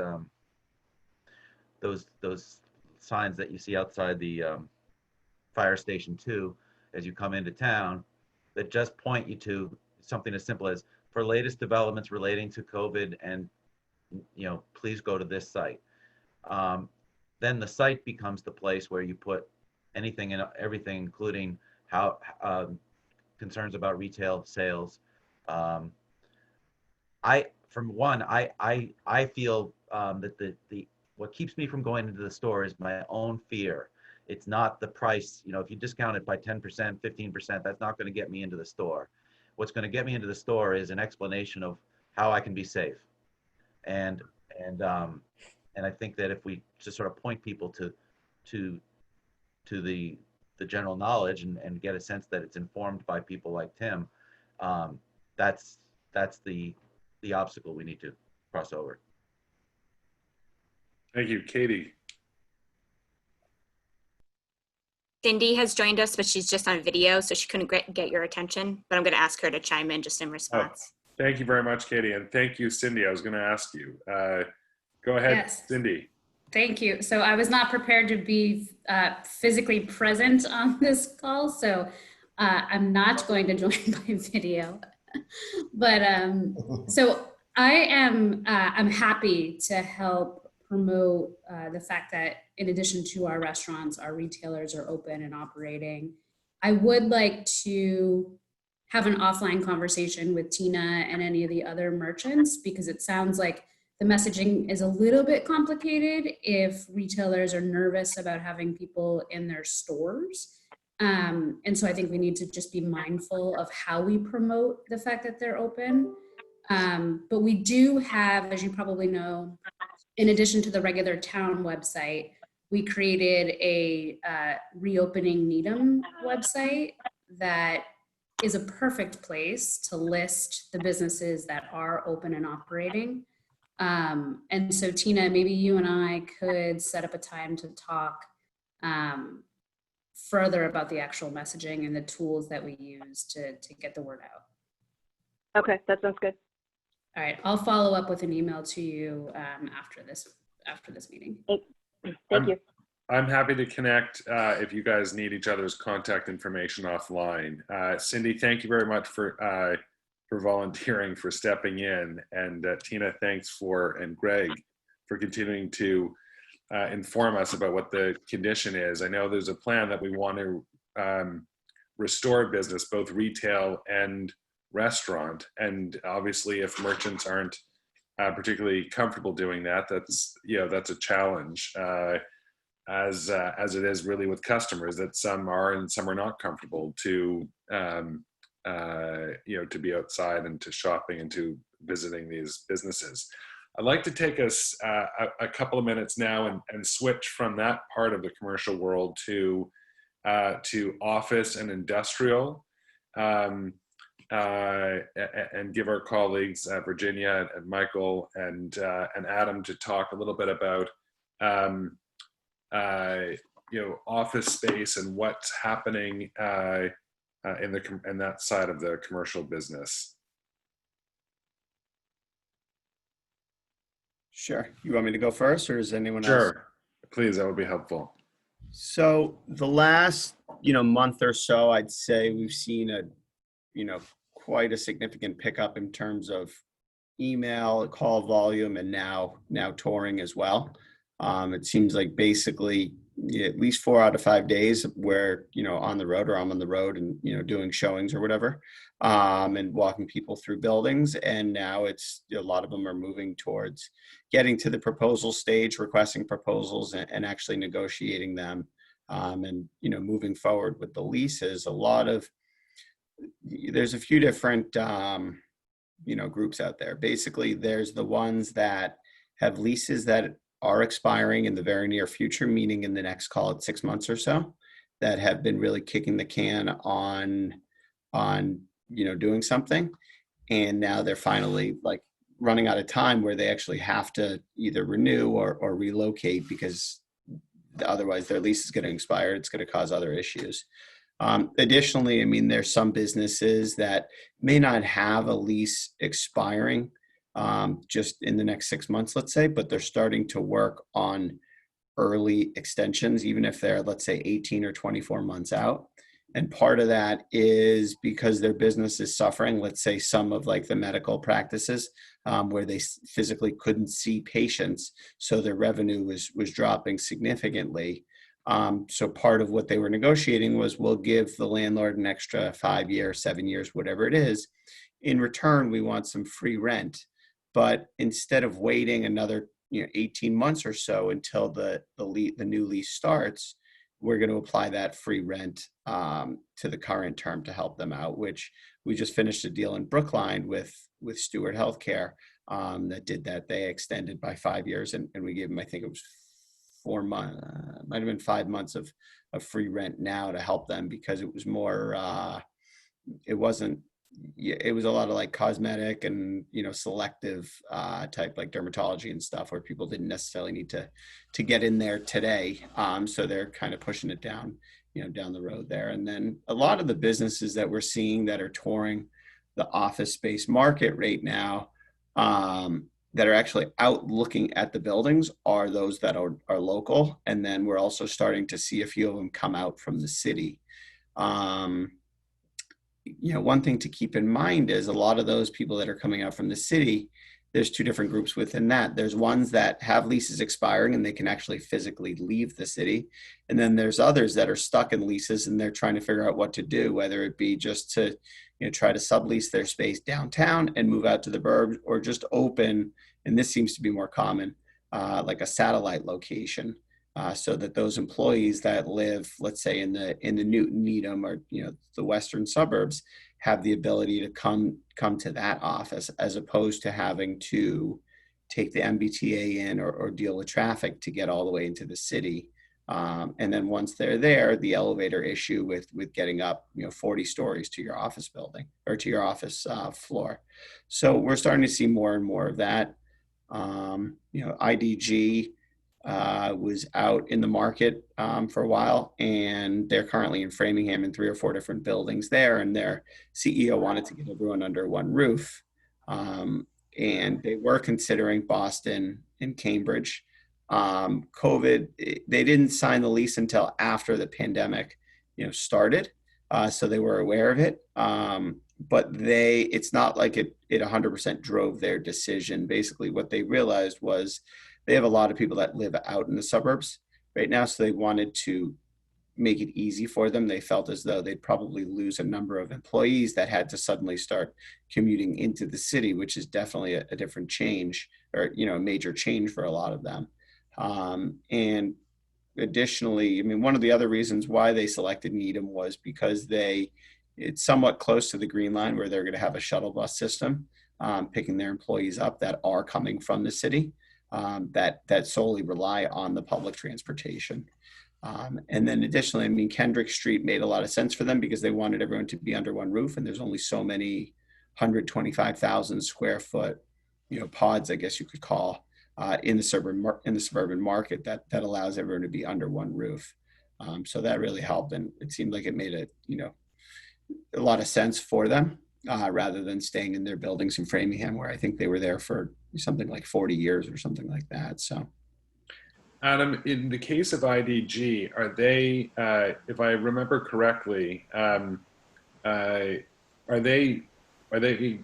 those signs that you see outside the fire station 2 as you come into town, that just point you to something as simple as, for latest developments relating to COVID, and please go to this site. Then the site becomes the place where you put anything and everything, including how concerns about retail sales. I feel that what keeps me from going into the store is my own fear. It's not the price. If you discount it by 10%, 15%, that's not going to get me into the store. What's going to get me into the store is an explanation of how I can be safe. And I think that if we just sort of point people to the general knowledge and get a sense that it's informed by people like Tim, that's the obstacle we need to crossover. Thank you, Katie. Cindy has joined us, but she's just on video, so she couldn't get your attention. But I'm going to ask her to chime in just in response. Thank you very much, Katie, and thank you, Cindy. I was going to ask you. Go ahead, Yes. Cindy. Thank you. So I was not prepared to be physically present on this call, so I'm not going to join by video. But so I'm happy to help promote the fact that in addition to our restaurants, our retailers are open and operating. I would like to have an offline conversation with Tina and any of the other merchants, because it sounds like the messaging is a little bit complicated if retailers are nervous about having people in their stores. And so I think we need to just be mindful of how we promote the fact that they're open. But we do have, as you probably know, in addition to the regular town website, we created a Reopening Needham website that is a perfect place to list the businesses that are open and operating. And so Tina, maybe you and I could set up a time to talk further about the actual messaging and the tools that we use to get the word out. Okay, that sounds good. All right, I'll follow up with an email to you after this meeting. Thank you. I'm happy to connect if you guys need each other's contact information offline. Cindy, thank you very much for volunteering, for stepping in, and Tina, thanks and Greg for continuing to inform us about what the condition is. I know there's a plan that we want to restore business, both retail and restaurant, and obviously if merchants aren't particularly comfortable doing that, that's a challenge, as it is really with customers, that some are and some are not comfortable to to be outside and to shopping and to visiting these businesses. I'd like to take us a couple of minutes now and switch from that part of the commercial world to office and industrial, and give our colleagues Virginia and Michael and Adam to talk a little bit about office space and what's happening in that side of the commercial business. Sure. You want me to go first, or is anyone else? Sure, please, that would be helpful. So the last, month or so, I'd say we've seen quite a significant pickup in terms of email, call volume, and now touring as well. It seems like basically at least 4 out of 5 days we're on the road, or I'm on the road and doing showings or whatever, and walking people through buildings. And now it's a lot of them are moving towards getting to the proposal stage, requesting proposals, and actually negotiating them, and moving forward with the leases. There's a few different groups out there. Basically, there's the ones that have leases that are expiring in the very near future, meaning in the next, call it 6 months or so, that have been really kicking the can on doing something. And now they're finally running out of time where they actually have to either renew or relocate, because otherwise their lease is going to expire. It's going to cause other issues. Additionally, there's some businesses that may not have a lease expiring just in the next 6 months, let's say, but they're starting to work on early extensions, even if they're, let's say, 18 or 24 months out. And part of that is because their business is suffering, let's say some of the medical practices where they physically couldn't see patients, so their revenue was dropping significantly. So part of what they were negotiating was, we'll give the landlord an extra 5 years, 7 years, whatever it is. In return, we want some free rent. But instead of waiting another 18 months or so until the new lease starts, we're going to apply that free rent to the current term to help them out, which we just finished a deal in Brookline with Stewart Healthcare that did that. They extended by 5 years, and we gave them, I think it was 4 months, might have been 5 months of free rent now to help them, because it was more, it wasn't yeah, it was a lot of like cosmetic and, you know, selective type like dermatology and stuff where people didn't necessarily need to get in there today. So they're kind of pushing it down, you know, down the road there. And then a lot of the businesses that we're seeing that are touring the office space market right now, that are actually out looking at the buildings are those that are local. And then we're also starting to see a few of them come out from the city. You know, one thing to keep in mind is a lot of those people that are coming out from the city, there's two different groups within that. There's ones that have leases expiring and they can actually physically leave the city. And then there's others that are stuck in leases and they're trying to figure out what to do, whether it be just to, you know, try to sublease their space downtown and move out to the burbs, or just open, and this seems to be more common, like a satellite location. So that those employees that live, let's say in the Newton, Needham, or, you know, the western suburbs, have the ability to come to that office, as opposed to having to take the MBTA in or deal with traffic to get all the way into the city. And then once they're there, the elevator issue with getting up, you know, 40 stories to your office building or to your office floor. So we're starting to see more and more of that. You know, IDG was out in the market for a while, and they're currently in Framingham in 3 or 4 different buildings there, and their CEO wanted to get everyone under one roof. And they were considering Boston and Cambridge. COVID, they didn't sign the lease until after the pandemic, you know, started. So they were aware of it. But it's not like it 100% drove their decision. Basically, what they realized was they have a lot of people that live out in the suburbs right now, so they wanted to make it easy for them. They felt as though they'd probably lose a number of employees that had to suddenly start commuting into the city, which is definitely a different change, or, you know, a major change for a lot of them. And additionally, I mean, one of the other reasons why they selected Needham was because it's somewhat close to the Green Line, where they're going to have a shuttle bus system picking their employees up that are coming from the city. That solely rely on the public transportation. And then additionally, I mean, Kendrick Street made a lot of sense for them because they wanted everyone to be under one roof, and there's only so many 125,000 square foot, you know, pods, I guess you could call, in the suburban market that allows everyone to be under one roof. So that really helped, and it seemed like it made a lot of sense for them. Rather than staying in their buildings in Framingham, where I think they were there for something like 40 years or something like that. So, Adam, in the case of IDG, are they, if I remember correctly, are they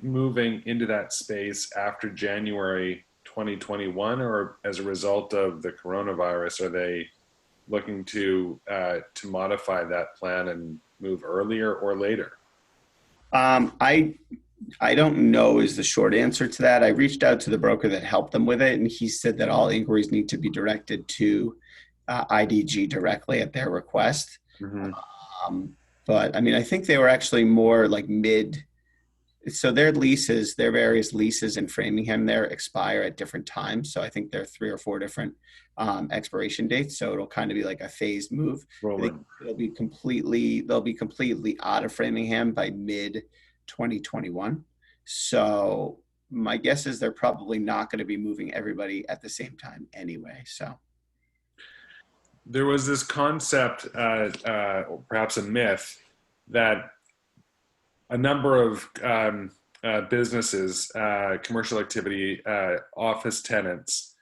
moving into that space after January 2021, or as a result of the coronavirus, are they looking to modify that plan and move earlier or later? I don't know is the short answer to that. I reached out to the broker that helped them with it, and he said that all inquiries need to be directed to IDG directly at their request. Mm-hmm. But I mean, I think they were actually more like so their various leases in Framingham there expire at different times. So I think there are 3 or 4 different expiration dates. So it'll kind of be like a phased move. They'll be completely out of Framingham by mid 2021. So my guess is they're probably not going to be moving everybody at the same time anyway. So there was this concept, perhaps a myth, that a number of businesses, commercial activity, office tenants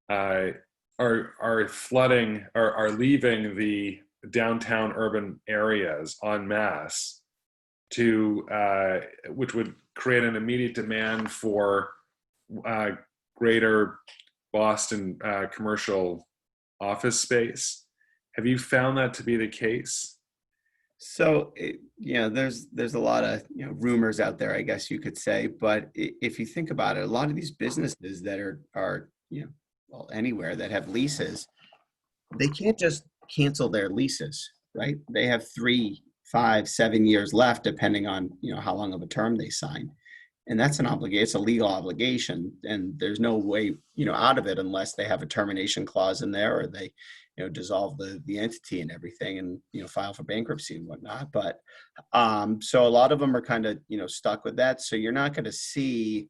are flooding or are leaving the downtown urban areas en masse, which would create an immediate demand for greater Boston commercial office space. Have you found that to be the case? So, there's a lot of, rumors out there, I guess you could say. But if you think about it, a lot of these businesses that are anywhere that have leases, they can't just cancel their leases, right? They have 3, 5, 7 years left, depending on, how long of a term they sign. And that's an obligation. It's a legal obligation, and there's no way, out of it unless they have a termination clause in there, or they dissolve the entity and everything, and file for bankruptcy and whatnot. But so a lot of them are kind of stuck with that. So you're not going to see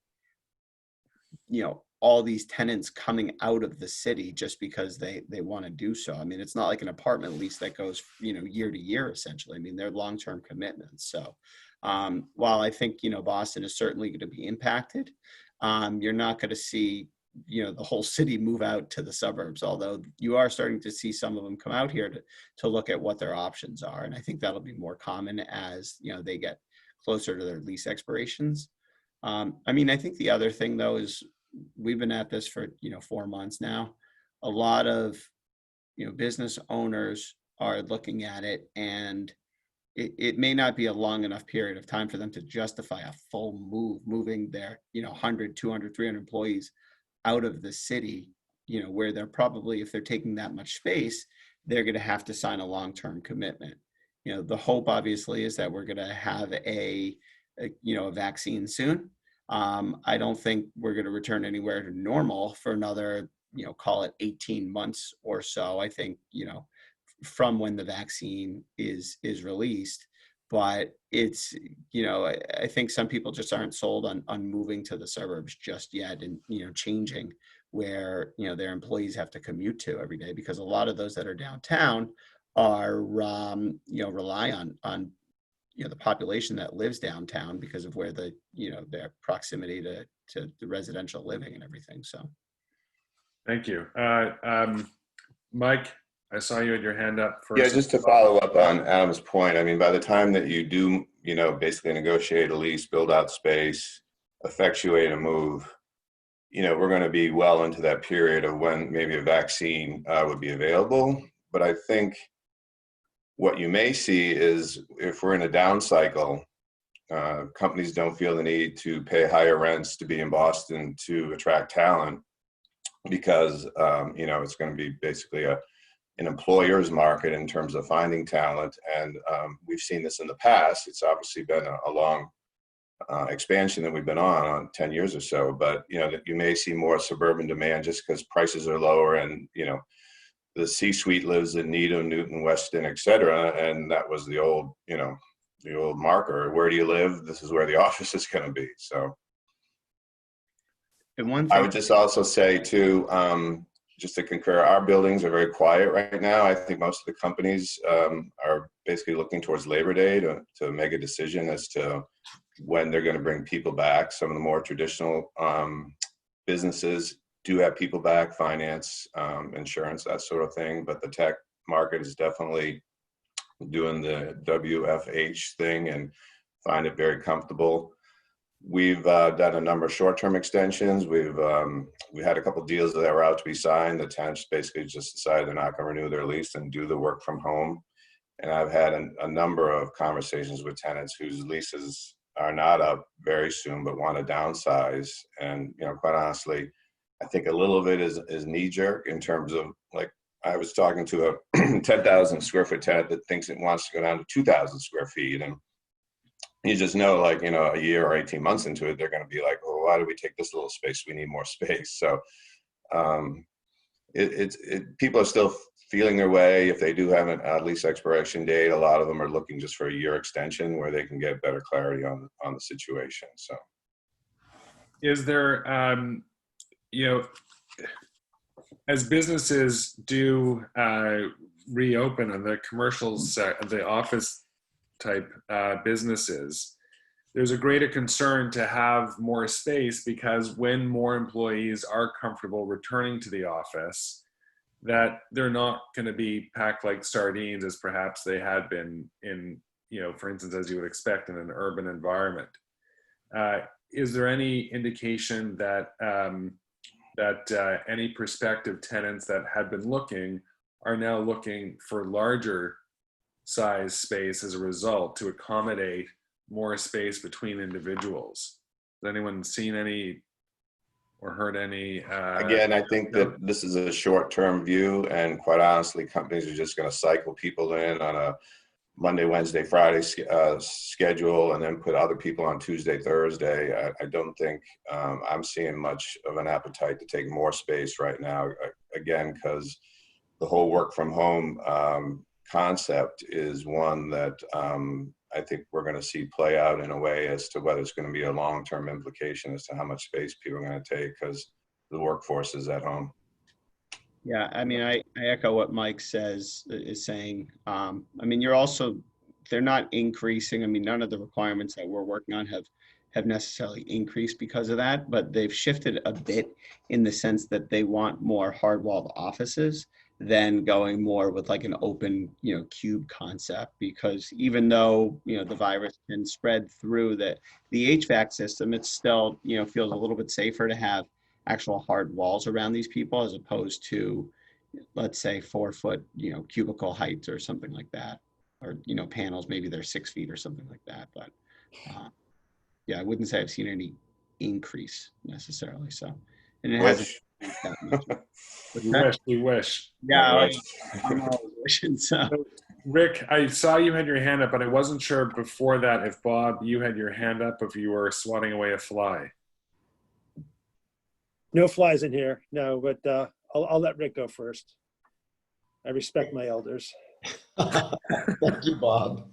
all these tenants coming out of the city just because they want to do so. I mean, it's not like an apartment lease that goes year to year essentially. I mean, they're long-term commitments. So while I think Boston is certainly going to be impacted, you're not going to see the whole city move out to the suburbs, although you are starting to see some of them come out here to look at what their options are. And I think that'll be more common as they get closer to their lease expirations. I mean, I think the other thing though is we've been at this for 4 months now. A lot of business owners are looking at it, and it may not be a long enough period of time for them to justify a full moving their 100, 200, 300 employees out of the city, where they're probably, if they're taking that much space, they're going to have to sign a long-term commitment. The hope obviously is that we're going to have a vaccine soon. I don't think we're going to return anywhere to normal for another, call it 18 months or so. I think, from when the vaccine is released, but it's, I think some people just aren't sold on moving to the suburbs just yet, and, changing where, their employees have to commute to every day, because a lot of those that are downtown are, rely on the population that lives downtown because of where their proximity to the residential living and everything. So. Thank you. Mike, I saw you had your hand up first. Yeah, just to follow up on Adam's point, I mean, by the time that you do, basically negotiate a lease, build out space, effectuate a move, we're going to be well into that period of when maybe a vaccine would be available. But I think what you may see is if we're in a down cycle, companies don't feel the need to pay higher rents to be in Boston to attract talent because, it's going to be basically an employer's market in terms of finding talent. And we've seen this in the past. It's obviously been a long expansion that we've been on 10 years or so, but, that you may see more suburban demand just because prices are lower and, the C-suite lives in Needham, Newton, Weston, et cetera. And that was the old, the old marker. Where do you live? This is where the office is going to be. So and one thing I would just also say too, just to concur, our buildings are very quiet right now. I think most of the companies are basically looking towards Labor Day to make a decision as to when they're going to bring people back. Some of the more traditional businesses do have people back, finance, insurance, that sort of thing. But the tech market is definitely doing the WFH thing and find it very comfortable. We've done a number of short-term extensions. We had a couple of deals that were out to be signed. The tenants basically just decided they're not going to renew their lease and do the work from home. And I've had a number of conversations with tenants whose leases are not up very soon, but want to downsize. And, quite honestly, I think a little of it is knee-jerk in terms of, like, I was talking to a 10,000 square foot tenant that thinks it wants to go down to 2,000 square feet. And you just know, like, a year or 18 months into it, they're going to be like, oh, why do we take this little space? We need more space. So people are still feeling their way. If they do have a lease expiration date, a lot of them are looking just for a year extension where they can get better clarity on the situation. So is there, as businesses do reopen on the commercial the office type businesses, there's a greater concern to have more space, because when more employees are comfortable returning to the office, that they're not going to be packed like sardines as perhaps they had been in, for instance, as you would expect in an urban environment. Is there any indication that any prospective tenants that had been looking are now looking for larger size space as a result to accommodate more space between individuals? Has anyone seen any or heard any? Again, I think that this is a short-term view, and quite honestly, companies are just going to cycle people in on a Monday, Wednesday, Friday schedule, and then put other people on Tuesday, Thursday. I don't think I'm seeing much of an appetite to take more space right now. Again, because the whole work from home concept is one that I think we're going to see play out in a way as to whether it's going to be a long-term implication as to how much space people are going to take because the workforce is at home. Yeah, I mean, I echo what Mike is saying. I mean, they're not increasing. I mean, none of the requirements that we're working on have necessarily increased because of that, but they've shifted a bit in the sense that they want more hard-walled offices than going more with like an open, cube concept, because even though, the virus can spread through the HVAC system, it's still, feels a little bit safer to have actual hard walls around these people as opposed to, let's say, 4-foot, cubicle heights or something like that, or, panels, maybe they're 6 feet or something like that. But yeah, I wouldn't say I've seen any increase necessarily. So, and it hasn't that much. We wish. Yeah, I'm always wishing so. Rick, I saw you had your hand up, but I wasn't sure before that if Bob, you had your hand up, if you were swatting away a fly. No flies in here, no, but I'll let Rick go first. I respect my elders. Thank you, Bob.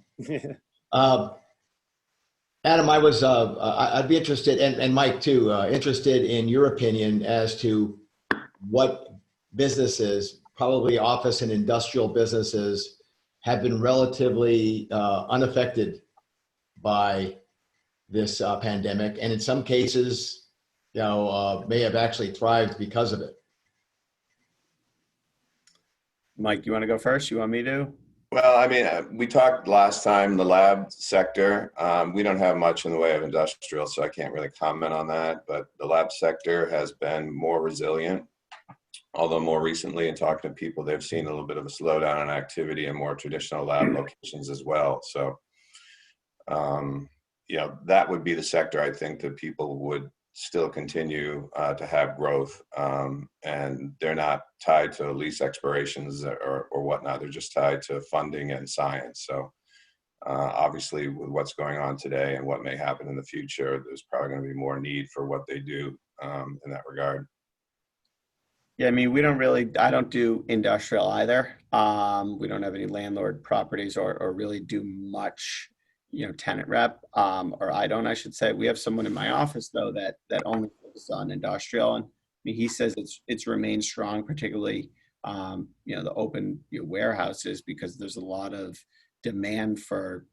Adam, I'd be interested, and Mike too, interested in your opinion as to what businesses, probably office and industrial businesses, have been relatively unaffected by this pandemic, and in some cases, may have actually thrived because of it. Mike, you want to go first? You want me to? Well, I mean, we talked last time, the lab sector. We don't have much in the way of industrial, so I can't really comment on that. But the lab sector has been more resilient. Although more recently, in talking to people, they've seen a little bit of a slowdown in activity in more traditional lab locations as well. So, that would be the sector I think that people would still continue to have growth, and they're not tied to lease expirations or whatnot. They're just tied to funding and science. So obviously with what's going on today and what may happen in the future, there's probably going to be more need for what they do in that regard. Yeah, I mean, I don't do industrial either. We don't have any landlord properties or really do much tenant rep, or I should say. We have someone in my office though that only focuses on industrial, and I mean, he says it's remained strong, particularly the open warehouses, because there's a lot of demand for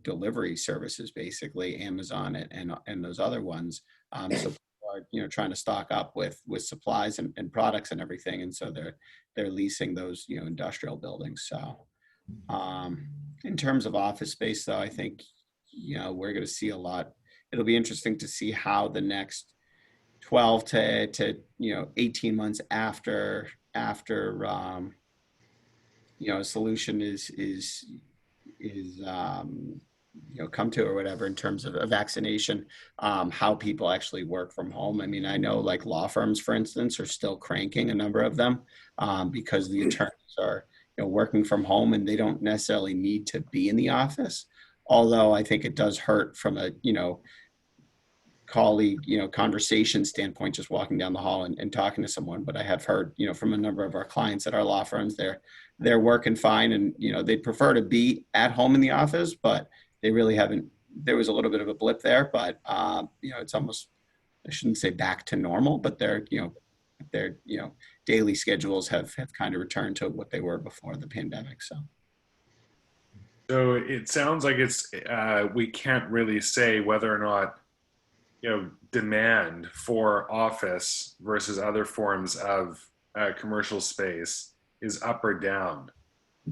delivery services, basically Amazon and those other ones. So people are trying to stock up with supplies and products and everything, and so they're leasing those industrial buildings. So. In terms of office space, though, I think, we're going to see a lot. It'll be interesting to see how the next 12 to 18 months after a solution is come to or whatever in terms of a vaccination, how people actually work from home. I mean, I know like law firms, for instance, are still cranking, a number of them, because the attorneys are working from home and they don't necessarily need to be in the office. Although I think it does hurt from a, colleague, conversation standpoint, just walking down the hall and talking to someone. But I have heard, from a number of our clients at our law firms, they're working fine, and, they'd prefer to be at home in the office, but they really haven't. There was a little bit of a blip there, but, it's almost, I shouldn't say back to normal, but their daily schedules have kind of returned to what they were before the pandemic. So it sounds like we can't really say whether or not, demand for office versus other forms of commercial space is up or down.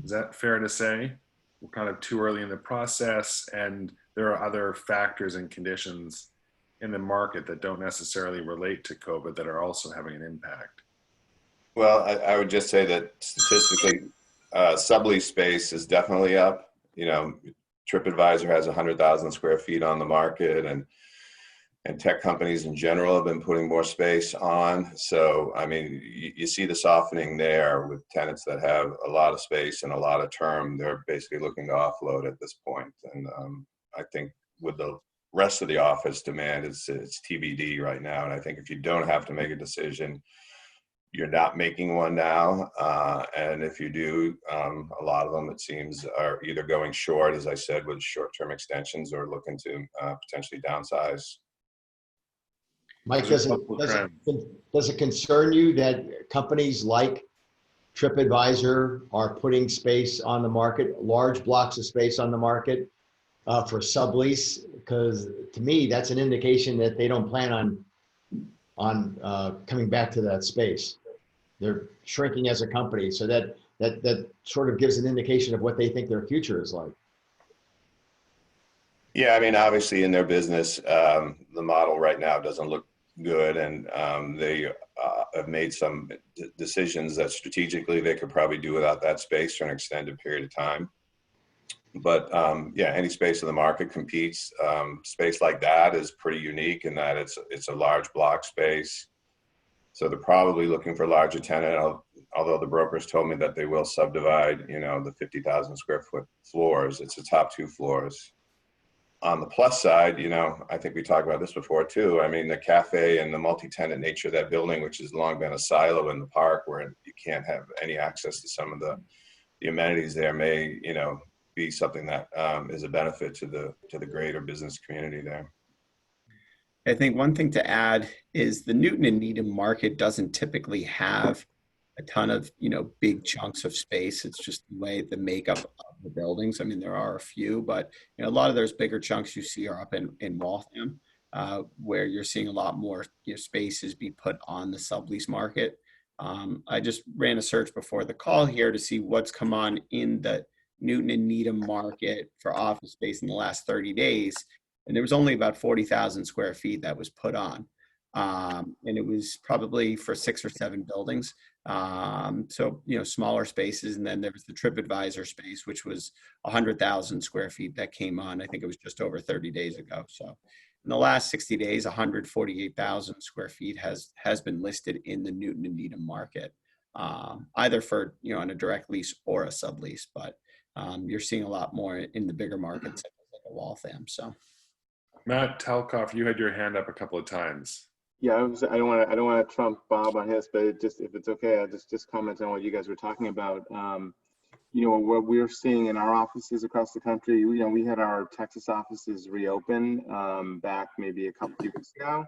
Is that fair to say? We're kind of too early in the process, and there are other factors and conditions in the market that don't necessarily relate to COVID that are also having an impact. Well, I would just say that statistically, sublease space is definitely up. TripAdvisor has 100,000 square feet on the market, and tech companies in general have been putting more space on. So, I mean, you see the softening there with tenants that have a lot of space and a lot of term. They're basically looking to offload at this point. And I think with the rest of the office demand, it's TBD right now. And I think if you don't have to make a decision, you're not making one now. And if you do, a lot of them, it seems, are either going short, as I said, with short-term extensions, or looking to potentially downsize. Mike, Those are does it concern you that companies like TripAdvisor are putting space on the market, large blocks of space on the market for sublease? Because to me, that's an indication that they don't plan on coming back to that space. They're shrinking as a company, so that sort of gives an indication of what they think their future is like. Yeah, I mean, obviously in their business, the model right now doesn't look good, and they have made some decisions that strategically they could probably do without that space for an extended period of time. But yeah, any space in the market competes. Space like that is pretty unique in that it's a large block space. So they're probably looking for a larger tenant, although the brokers told me that they will subdivide, the 50,000 square foot floors. It's the top 2 floors. On the plus side, I think we talked about this before too. I mean, the cafe and the multi-tenant nature of that building, which has long been a silo in the park where you can't have any access to some of the amenities there, may, be something that is a benefit to the greater business community there. I think one thing to add is the Newton and Needham market doesn't typically have a ton of, big chunks of space. It's just the way the makeup of the buildings. I mean, there are a few, but a lot of those bigger chunks you see are up in Waltham, where you're seeing a lot more spaces be put on the sublease market. I just ran a search before the call here to see what's come on in the Newton and Needham market for office space in the last 30 days. And there was only about 40,000 square feet that was put on. And it was probably for 6 or 7 buildings. So, smaller spaces. And then there was the TripAdvisor space, which was 100,000 square feet that came on. I think it was just over 30 days ago. So in the last 60 days, 148,000 square feet has been listed in the Newton and Needham market, either for, on a direct lease or a sublease. But you're seeing a lot more in the bigger markets like a Waltham. So Matt Talkoff, you had your hand up a couple of times. Yeah, I don't want to trump Bob on his, but if it's okay, I'll just comment on what you guys were talking about. What we're seeing in our offices across the country, we had our Texas offices reopen back maybe a couple of weeks ago.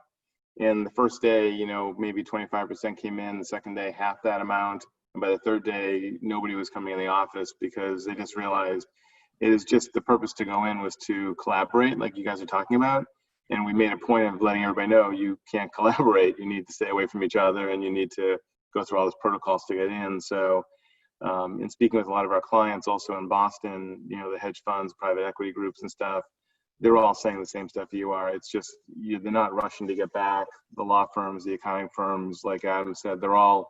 And the first day, maybe 25% came in, the second day, half that amount. And by the third day, nobody was coming in the office because they just realized it is just the purpose to go in was to collaborate, like you guys are talking about. And we made a point of letting everybody know you can't collaborate. You need to stay away from each other, and you need to go through all those protocols to get in. So, in speaking with a lot of our clients also in Boston, the hedge funds, private equity groups and stuff, they're all saying the same stuff you are. It's just, they're not rushing to get back. The law firms, the accounting firms, like Adam said, they're all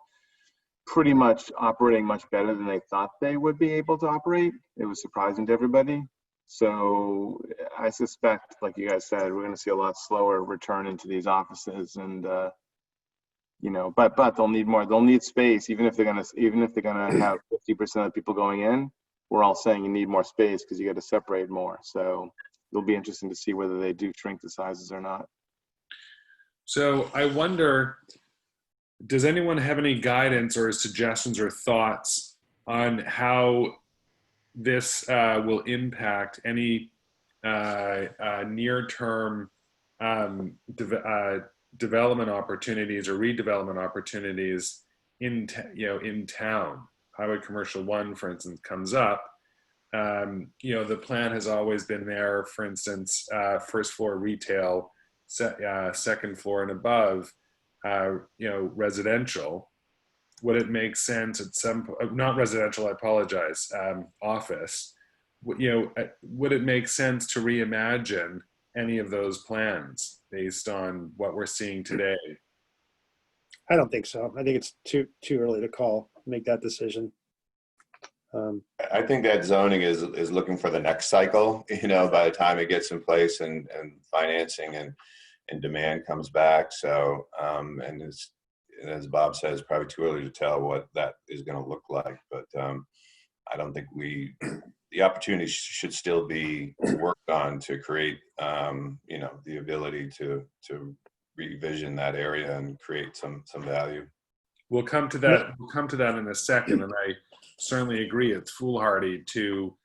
pretty much operating much better than they thought they would be able to operate. It was surprising to everybody. So I suspect, like you guys said, we're going to see a lot slower return into these offices, and but they'll need more. They'll need space, even if they're going to have 50% of the people going in. We're all saying you need more space because you got to separate more. So it'll be interesting to see whether they do shrink the sizes or not. So I wonder, does anyone have any guidance or suggestions or thoughts on how this will impact any near-term development opportunities or redevelopment opportunities in town? Highway Commercial 1, for instance, comes up. The plan has always been there, for instance, first floor retail, second floor and above, residential. Would it make sense at some point, not residential, I apologize, office, would it make sense to reimagine any of those plans based on what we're seeing today? I don't think so. I think it's too early to make that decision. I think that zoning is looking for the next cycle, by the time it gets in place and financing and demand comes back. So, and as Bob says, probably too early to tell what that is going to look like. But I don't think the opportunity should still be worked on to create, the ability to revision that area and create some value. We'll come to that. We'll come to that in a second, and I certainly agree. It's foolhardy to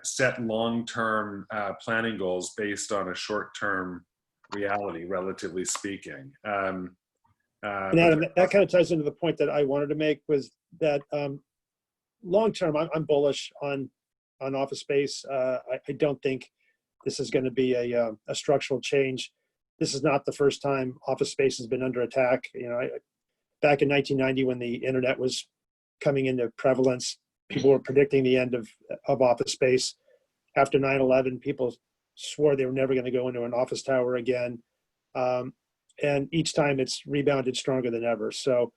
set long-term planning goals based on a short-term reality, relatively speaking. And Adam, that kind of ties into the point that I wanted to make, was that long-term, I'm bullish on office space. I don't think this is going to be a structural change. This is not the first time office space has been under attack. You know, back in 1990, when the internet was coming into prevalence, people were predicting the end of office space. After 9/11, people swore they were never going to go into an office tower again. And each time it's rebounded stronger than ever. So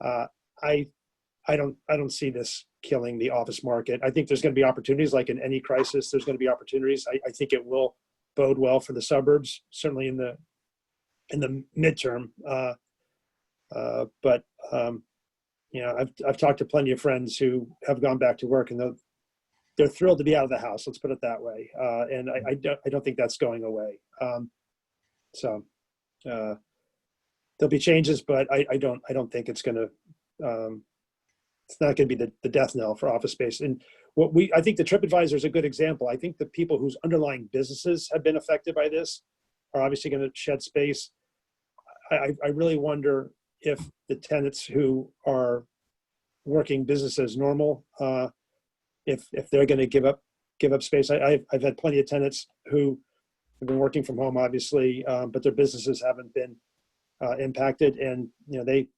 I don't see this killing the office market. I think there's going to be opportunities, like in any crisis, there's going to be opportunities. I think it will bode well for the suburbs, certainly in the midterm. But you know, I've talked to plenty of friends who have gone back to work, and they're thrilled to be out of the house. Let's put it that way. And I don't think that's going away. So there'll be changes, but I don't think it's going to. It's not going to be the death knell for office space. And I think the TripAdvisor is a good example. I think the people whose underlying businesses have been affected by this are obviously going to shed space. I really wonder if the tenants who are working business as normal, if they're going to give up space. I've had plenty of tenants who have been working from home, obviously, but their businesses haven't been impacted, and you know they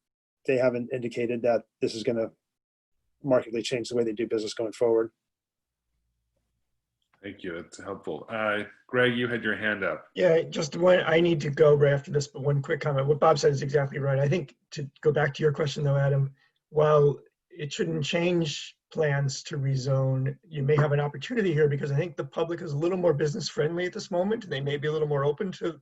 haven't indicated that this is going to markedly change the way they do business going forward. Thank you. That's helpful. Greg, you had your hand up. Yeah, just one, I need to go right after this, but one quick comment. What Bob said is exactly right. I think, to go back to your question though, Adam, while it shouldn't change plans to rezone, you may have an opportunity here, because I think the public is a little more business friendly at this moment. They may be a little more open to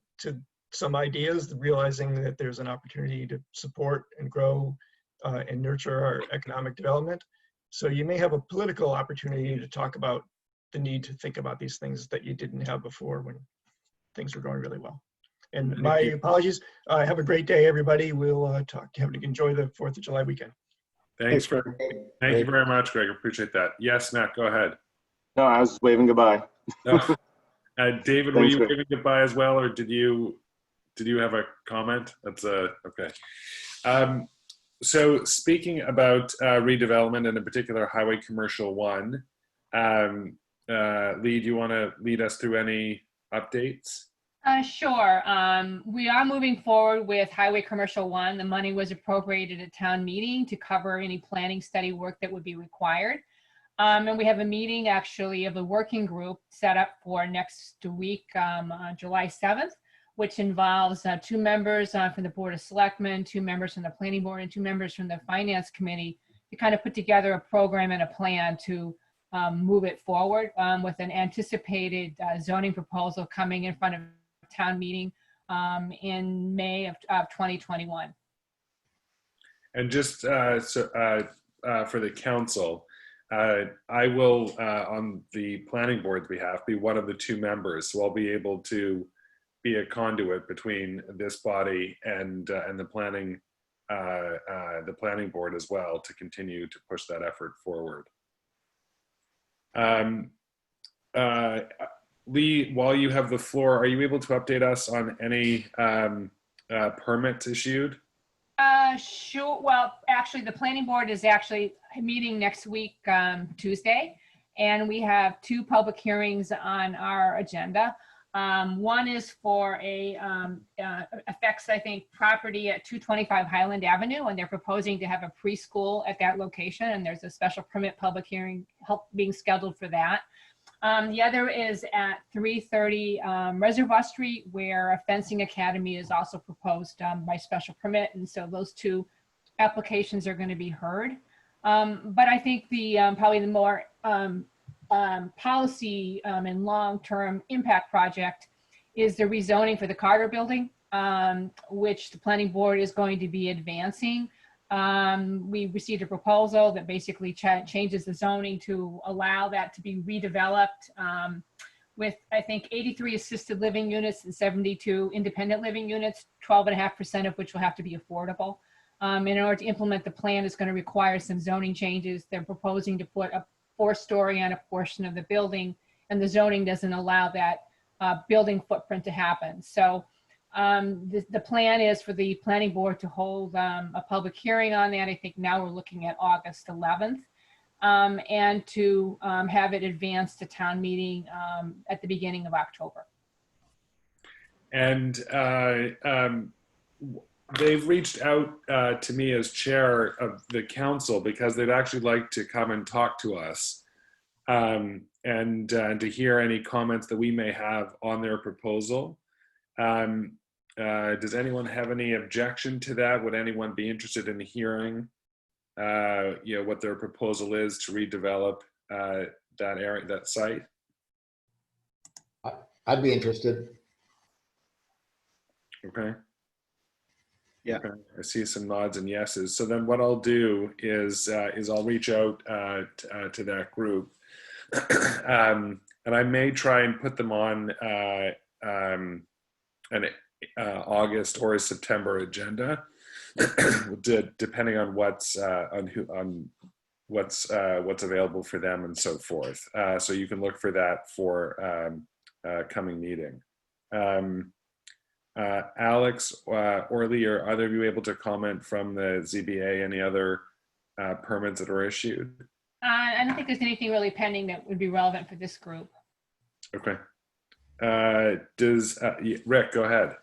some ideas, realizing that there's an opportunity to support and grow and nurture our economic development. So you may have a political opportunity to talk about the need to think about these things that you didn't have before when things were going really well. And my apologies. Have a great day, everybody. We'll enjoy the 4th of July weekend. Thanks, Greg. Thank you very much, Greg. Appreciate that. Yes, Matt, go ahead. No, I was waving goodbye. David, were you waving goodbye as well, or did you have a comment? That's okay. So speaking about redevelopment, and in particular Highway Commercial 1, Lee, do you want to lead us through any updates? Sure. We are moving forward with Highway Commercial 1. The money was appropriated at town meeting to cover any planning study work that would be required. And we have a meeting actually of the working group set up for next week, on July 7th, which involves 2 members from the Board of Selectmen, 2 members from the Planning Board, and 2 members from the Finance Committee to kind of put together a program and a plan to move it forward with an anticipated zoning proposal coming in front of town meeting in May of 2021. And just for the council, I will, on the planning board's behalf, be one of the 2 members, so I'll be able to be a conduit between this body and the planning board as well, to continue to push that effort forward. Lee, while you have the floor, are you able to update us on any permits issued? Sure. Well, actually, the planning board is actually meeting next week, Tuesday, and we have 2 public hearings on our agenda. One is for affects, I think, property at 225 Highland Avenue, and they're proposing to have a preschool at that location, and there's a special permit public hearing being scheduled for that. The other is at 330 Reservoir Street, where a fencing academy is also proposed by special permit, and so those 2 applications are going to be heard. But I think the probably the more policy and long-term impact project is the rezoning for the Carter Building, which the planning board is going to be advancing. We received a proposal that basically changes the zoning to allow that to be redeveloped with, I think, 83 assisted living units and 72 independent living units, 12.5% of which will have to be affordable. In order to implement the plan, it's going to require some zoning changes. They're proposing to put a 4-story on a portion of the building, and the zoning doesn't allow that building footprint to happen. So the plan is for the planning board to hold a public hearing on that. I think now we're looking at August 11th, and to have it advanced to town meeting at the beginning of October. And they've reached out to me as chair of the council because they'd actually like to come and talk to us and to hear any comments that we may have on their proposal. Does anyone have any objection to that? Would anyone be interested in hearing what their proposal is to redevelop that area, that site? I'd be interested. Okay. Yeah. Okay. I see some nods and yeses. So then what I'll do is I'll reach out to that group, and I may try and put them on an August or a September agenda, depending on what's available for them and so forth. So you can look for that for coming meeting. Alex, Orly, are either of you able to comment from the ZBA any other permits that are issued? I don't think there's anything really pending that would be relevant for this group. Okay. Rick, go ahead.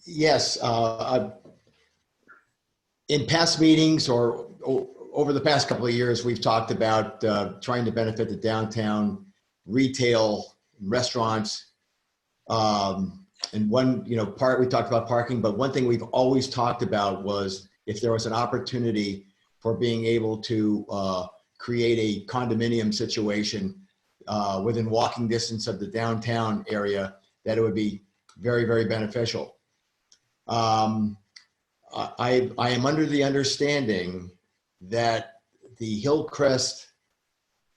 Yes. In past meetings or over the past couple of years, we've talked about trying to benefit the downtown retail restaurants. And one, part we talked about parking, but one thing we've always talked about was if there was an opportunity for being able to create a condominium situation within walking distance of the downtown area, that it would be very, very beneficial. I am under the understanding that the Hillcrest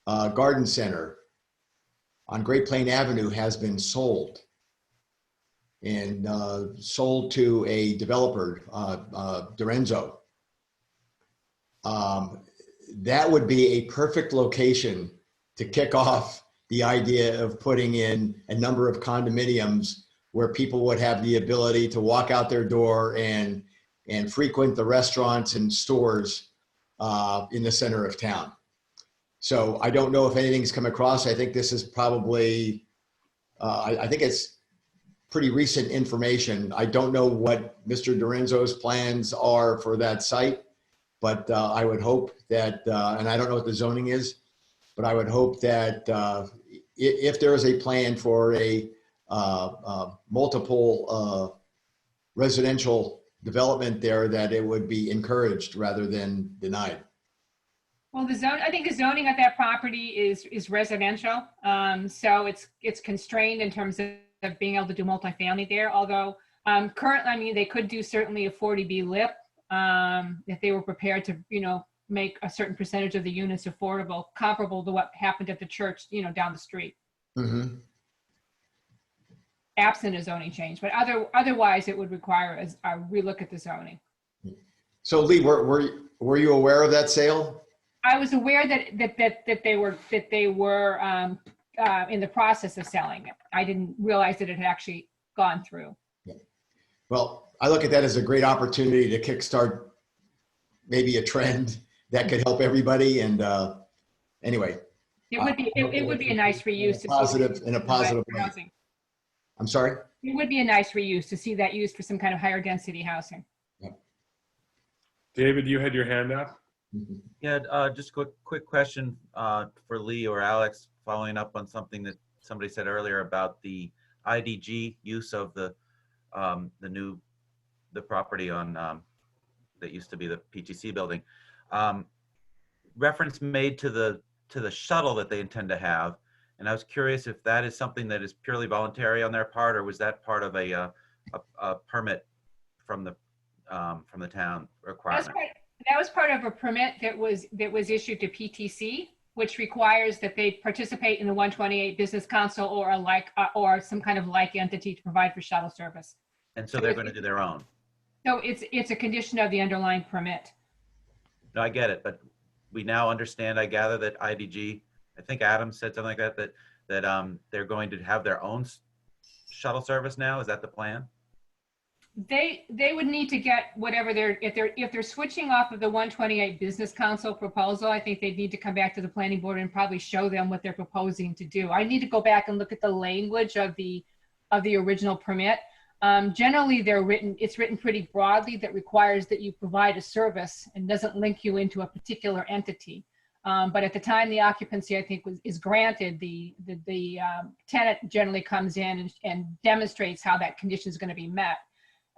Garden Center on Great Plain Avenue has been sold. And sold to a developer, Dorenzo. That would be a perfect location to kick off the idea of putting in a number of condominiums where people would have the ability to walk out their door and frequent the restaurants and stores in the center of town. So I don't know if anything's come across. I think this is probably, I think it's pretty recent information. I don't know what Mr. Dorenzo's plans are for that site, but I would hope that, and I don't know what the zoning is, but I would hope that if there is a plan for a multiple residential development there, that it would be encouraged rather than denied. Well, I think the zoning of that property is residential. So it's constrained in terms of being able to do multifamily there. Although currently, they could do certainly a 40B LIP if they were prepared to, make a certain percentage of the units affordable, comparable to what happened at the church, down the street. Mm-hmm. Absent a zoning change, but otherwise it would require a relook at the zoning. So Lee, were you aware of that sale? I was aware that they were in the process of selling it. I didn't realize that it had actually gone through. Yeah. Well, I look at that as a great opportunity to kickstart maybe a trend that could help everybody. And anyway, it would be a nice reuse. In a positive way. I'm sorry? It would be a nice reuse to see that used for some kind of higher density housing. Yeah. David, you had your hand up. Yeah, just a quick question for Lee or Alex, following up on something that somebody said earlier about the IDG use of the property on that used to be the PTC building. Reference made to the shuttle that they intend to have, and I was curious if that is something that is purely voluntary on their part, or was that part of a permit from the town requirement? That was part of a permit that was issued to PTC, which requires that they participate in the 128 Business Council or some kind of like entity to provide for shuttle service. And so they're going to do their own. So it's a condition of the underlying permit. No, I get it, but we now understand, I gather, that IDG, I think Adam said something like that they're going to have their own shuttle service now. Is that the plan? They would need to get whatever if they're switching off of the 128 Business Council proposal, I think they'd need to come back to the planning board and probably show them what they're proposing to do. I need to go back and look at the language of the original permit. Generally, it's written pretty broadly that requires that you provide a service and doesn't link you into a particular entity. But at the time the occupancy, I think, is granted, the tenant generally comes in and demonstrates how that condition is going to be met.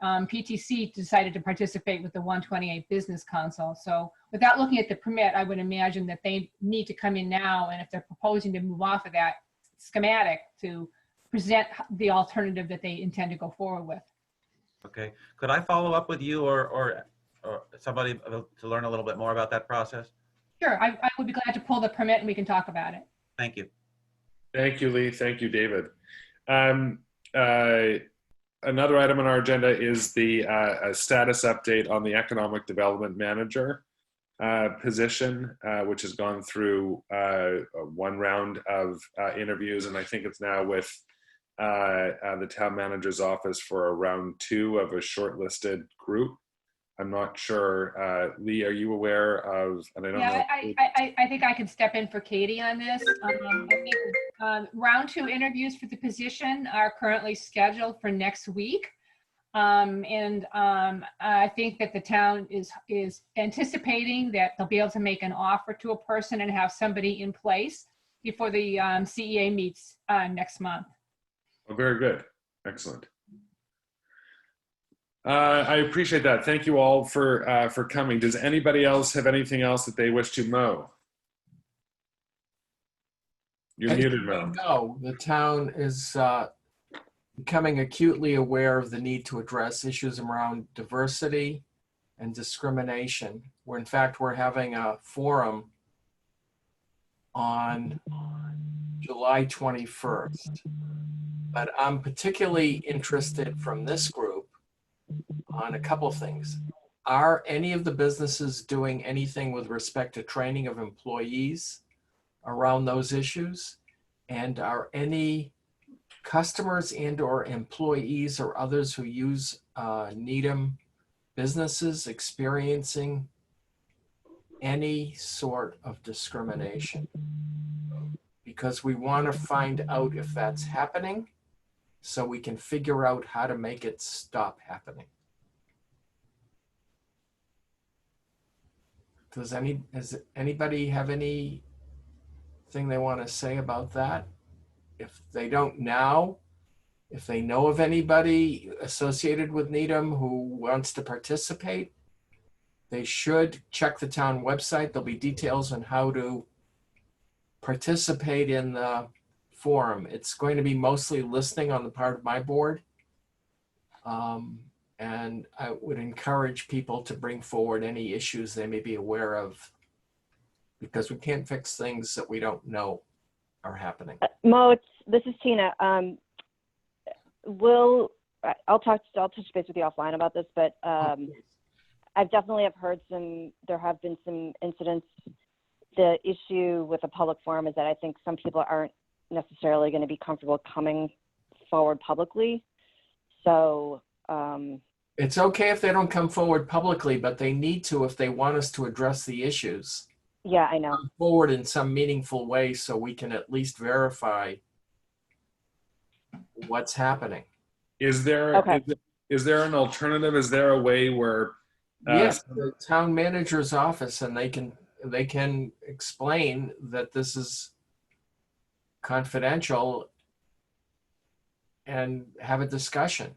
PTC decided to participate with the 128 Business Council. So without looking at the permit, I would imagine that they need to come in now, and if they're proposing to move off of that schematic, to present the alternative that they intend to go forward with. Okay. Could I follow up with you or somebody to learn a little bit more about that process? Sure, I would be glad to pull the permit and we can talk about it. Thank you. Thank you, Lee. Thank you, David. Another item on our agenda is the a status update on the Economic Development Manager position, which has gone through one round of interviews, and I think it's now with the town manager's office for a round 2 of a shortlisted group. I'm not sure. Lee, are you aware of? And I don't know. I think I can step in for Katie on this. I think round 2 interviews for the position are currently scheduled for next week. I think that the town is anticipating that they'll be able to make an offer to a person and have somebody in place before the CEA meets next month. Oh, very good. Excellent. I appreciate that. Thank you all for coming. Does anybody else have anything else that they wish to know? You're muted, Mo. No, the town is becoming acutely aware of the need to address issues around diversity and discrimination. In fact, we're having a forum on July 21st. But I'm particularly interested from this group on a couple of things. Are any of the businesses doing anything with respect to training of employees around those issues? And are any customers and or employees or others who use Needham businesses experiencing any sort of discrimination? Because we want to find out if that's happening so we can figure out how to make it stop happening. Does anybody have anything they want to say about that? If they don't now, if they know of anybody associated with Needham who wants to participate, they should check the town website. There'll be details on how to participate in the forum. It's going to be mostly listening on the part of my board. And I would encourage people to bring forward any issues they may be aware of, because we can't fix things that we don't know are happening. Mo, this is Tina. I'll touch base with you offline about this, but I definitely have heard there have been some incidents. The issue with a public forum is that I think some people aren't necessarily going to be comfortable coming forward publicly. So it's okay if they don't come forward publicly, but they need to if they want us to address the issues. Yeah, I know. Come forward in some meaningful way so we can at least verify what's happening. Is there is there an alternative? Is there a way where yes, the town manager's office, and they can explain that this is confidential and have a discussion.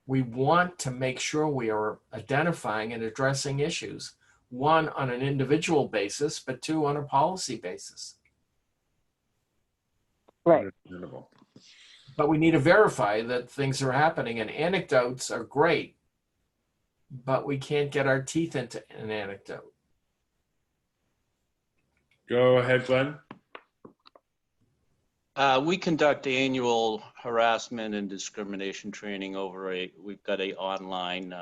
We want to make sure we are identifying and addressing issues, 1, on an individual basis, but 2, on a policy basis. Right. But we need to verify that things are happening, and anecdotes are great, but we can't get our teeth into an anecdote. Go ahead, Glenn. We conduct annual harassment and discrimination training we've got a online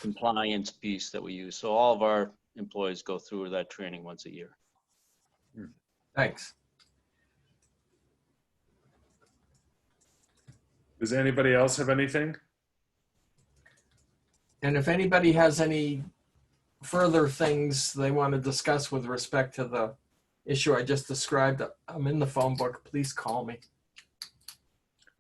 compliance piece that we use. So all of our employees go through that training once a year. Thanks. Does anybody else have anything? And if anybody has any further things they want to discuss with respect to the issue I just described, I'm in the phone book. Please call me.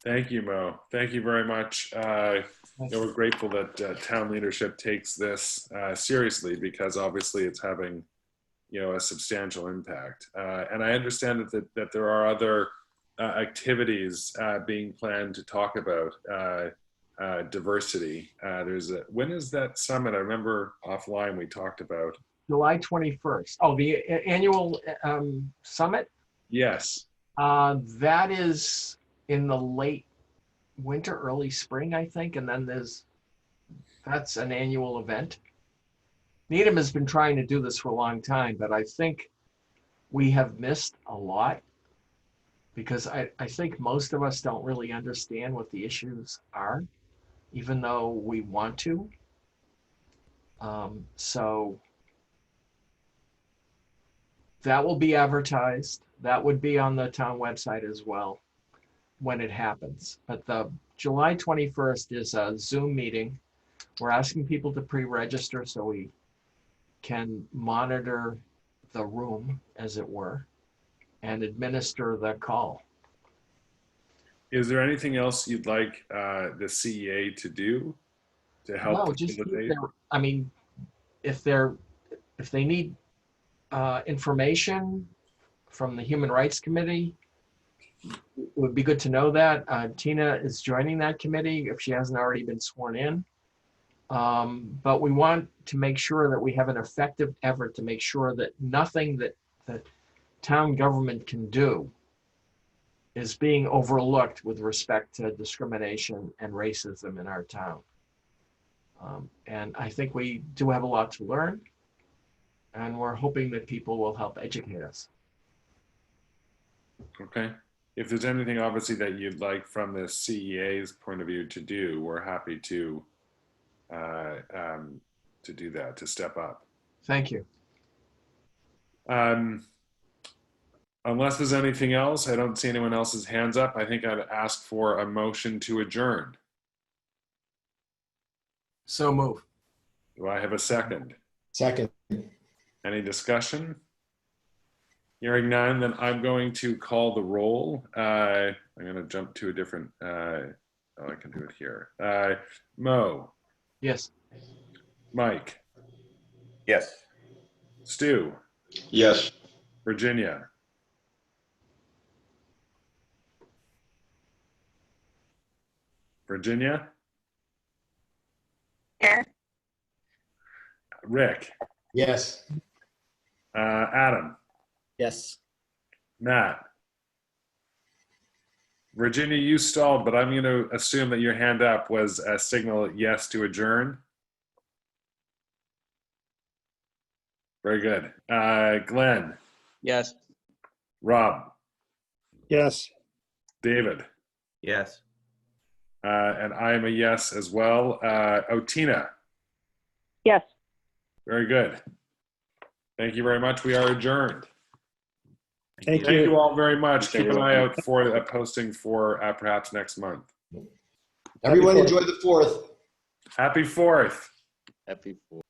Thank you, Mo. Thank you very much. We're grateful that town leadership takes this seriously, because obviously it's having, a substantial impact. And I understand that there are other activities being planned to talk about diversity. When is that summit? I remember offline we talked about. July 21st. Oh, the annual summit? Yes. That is in the late winter, early spring, I think. And then that's an annual event. Needham has been trying to do this for a long time, but I think we have missed a lot, because I think most of us don't really understand what the issues are, even though we want to. So that will be advertised. That would be on the town website as well when it happens. But the July 21st is a Zoom meeting. We're asking people to pre-register so we can monitor the room, as it were, and administer the call. Is there anything else you'd like the CEA to do to help? No, just I mean, if they need information from the Human Rights Committee, it would be good to know that. Tina is joining that committee if she hasn't already been sworn in. But we want to make sure that we have an effective effort to make sure that nothing that the town government can do is being overlooked with respect to discrimination and racism in our town. And I think we do have a lot to learn, and we're hoping that people will help educate us. Okay. If there's anything obviously that you'd like from the CEA's point of view to do, we're happy to do that, to step up. Thank you. Unless there's anything else, I don't see anyone else's hands up. I think I'd ask for a motion to adjourn. So move. Do I have a second? Second. Any discussion? Hearing none, then I'm going to call the roll. I'm going to jump to a different, I can do it here. Mo. Yes. Mike. Yes. Stu. Yes. Virginia. Virginia. Here. Rick. Yes. Adam. Yes. Matt. Virginia, you stalled, but I'm going to assume that your hand up was a signal yes to adjourn. Very good. Glenn. Yes. Rob. Yes. David. Yes. And I am a yes as well. Tina. Yes. Very good. Thank you very much. We are adjourned. Thank Thank you. you all very much. Keep an eye out for a posting for perhaps next month. Everyone enjoy the 4th. Happy 4th. Happy 4th.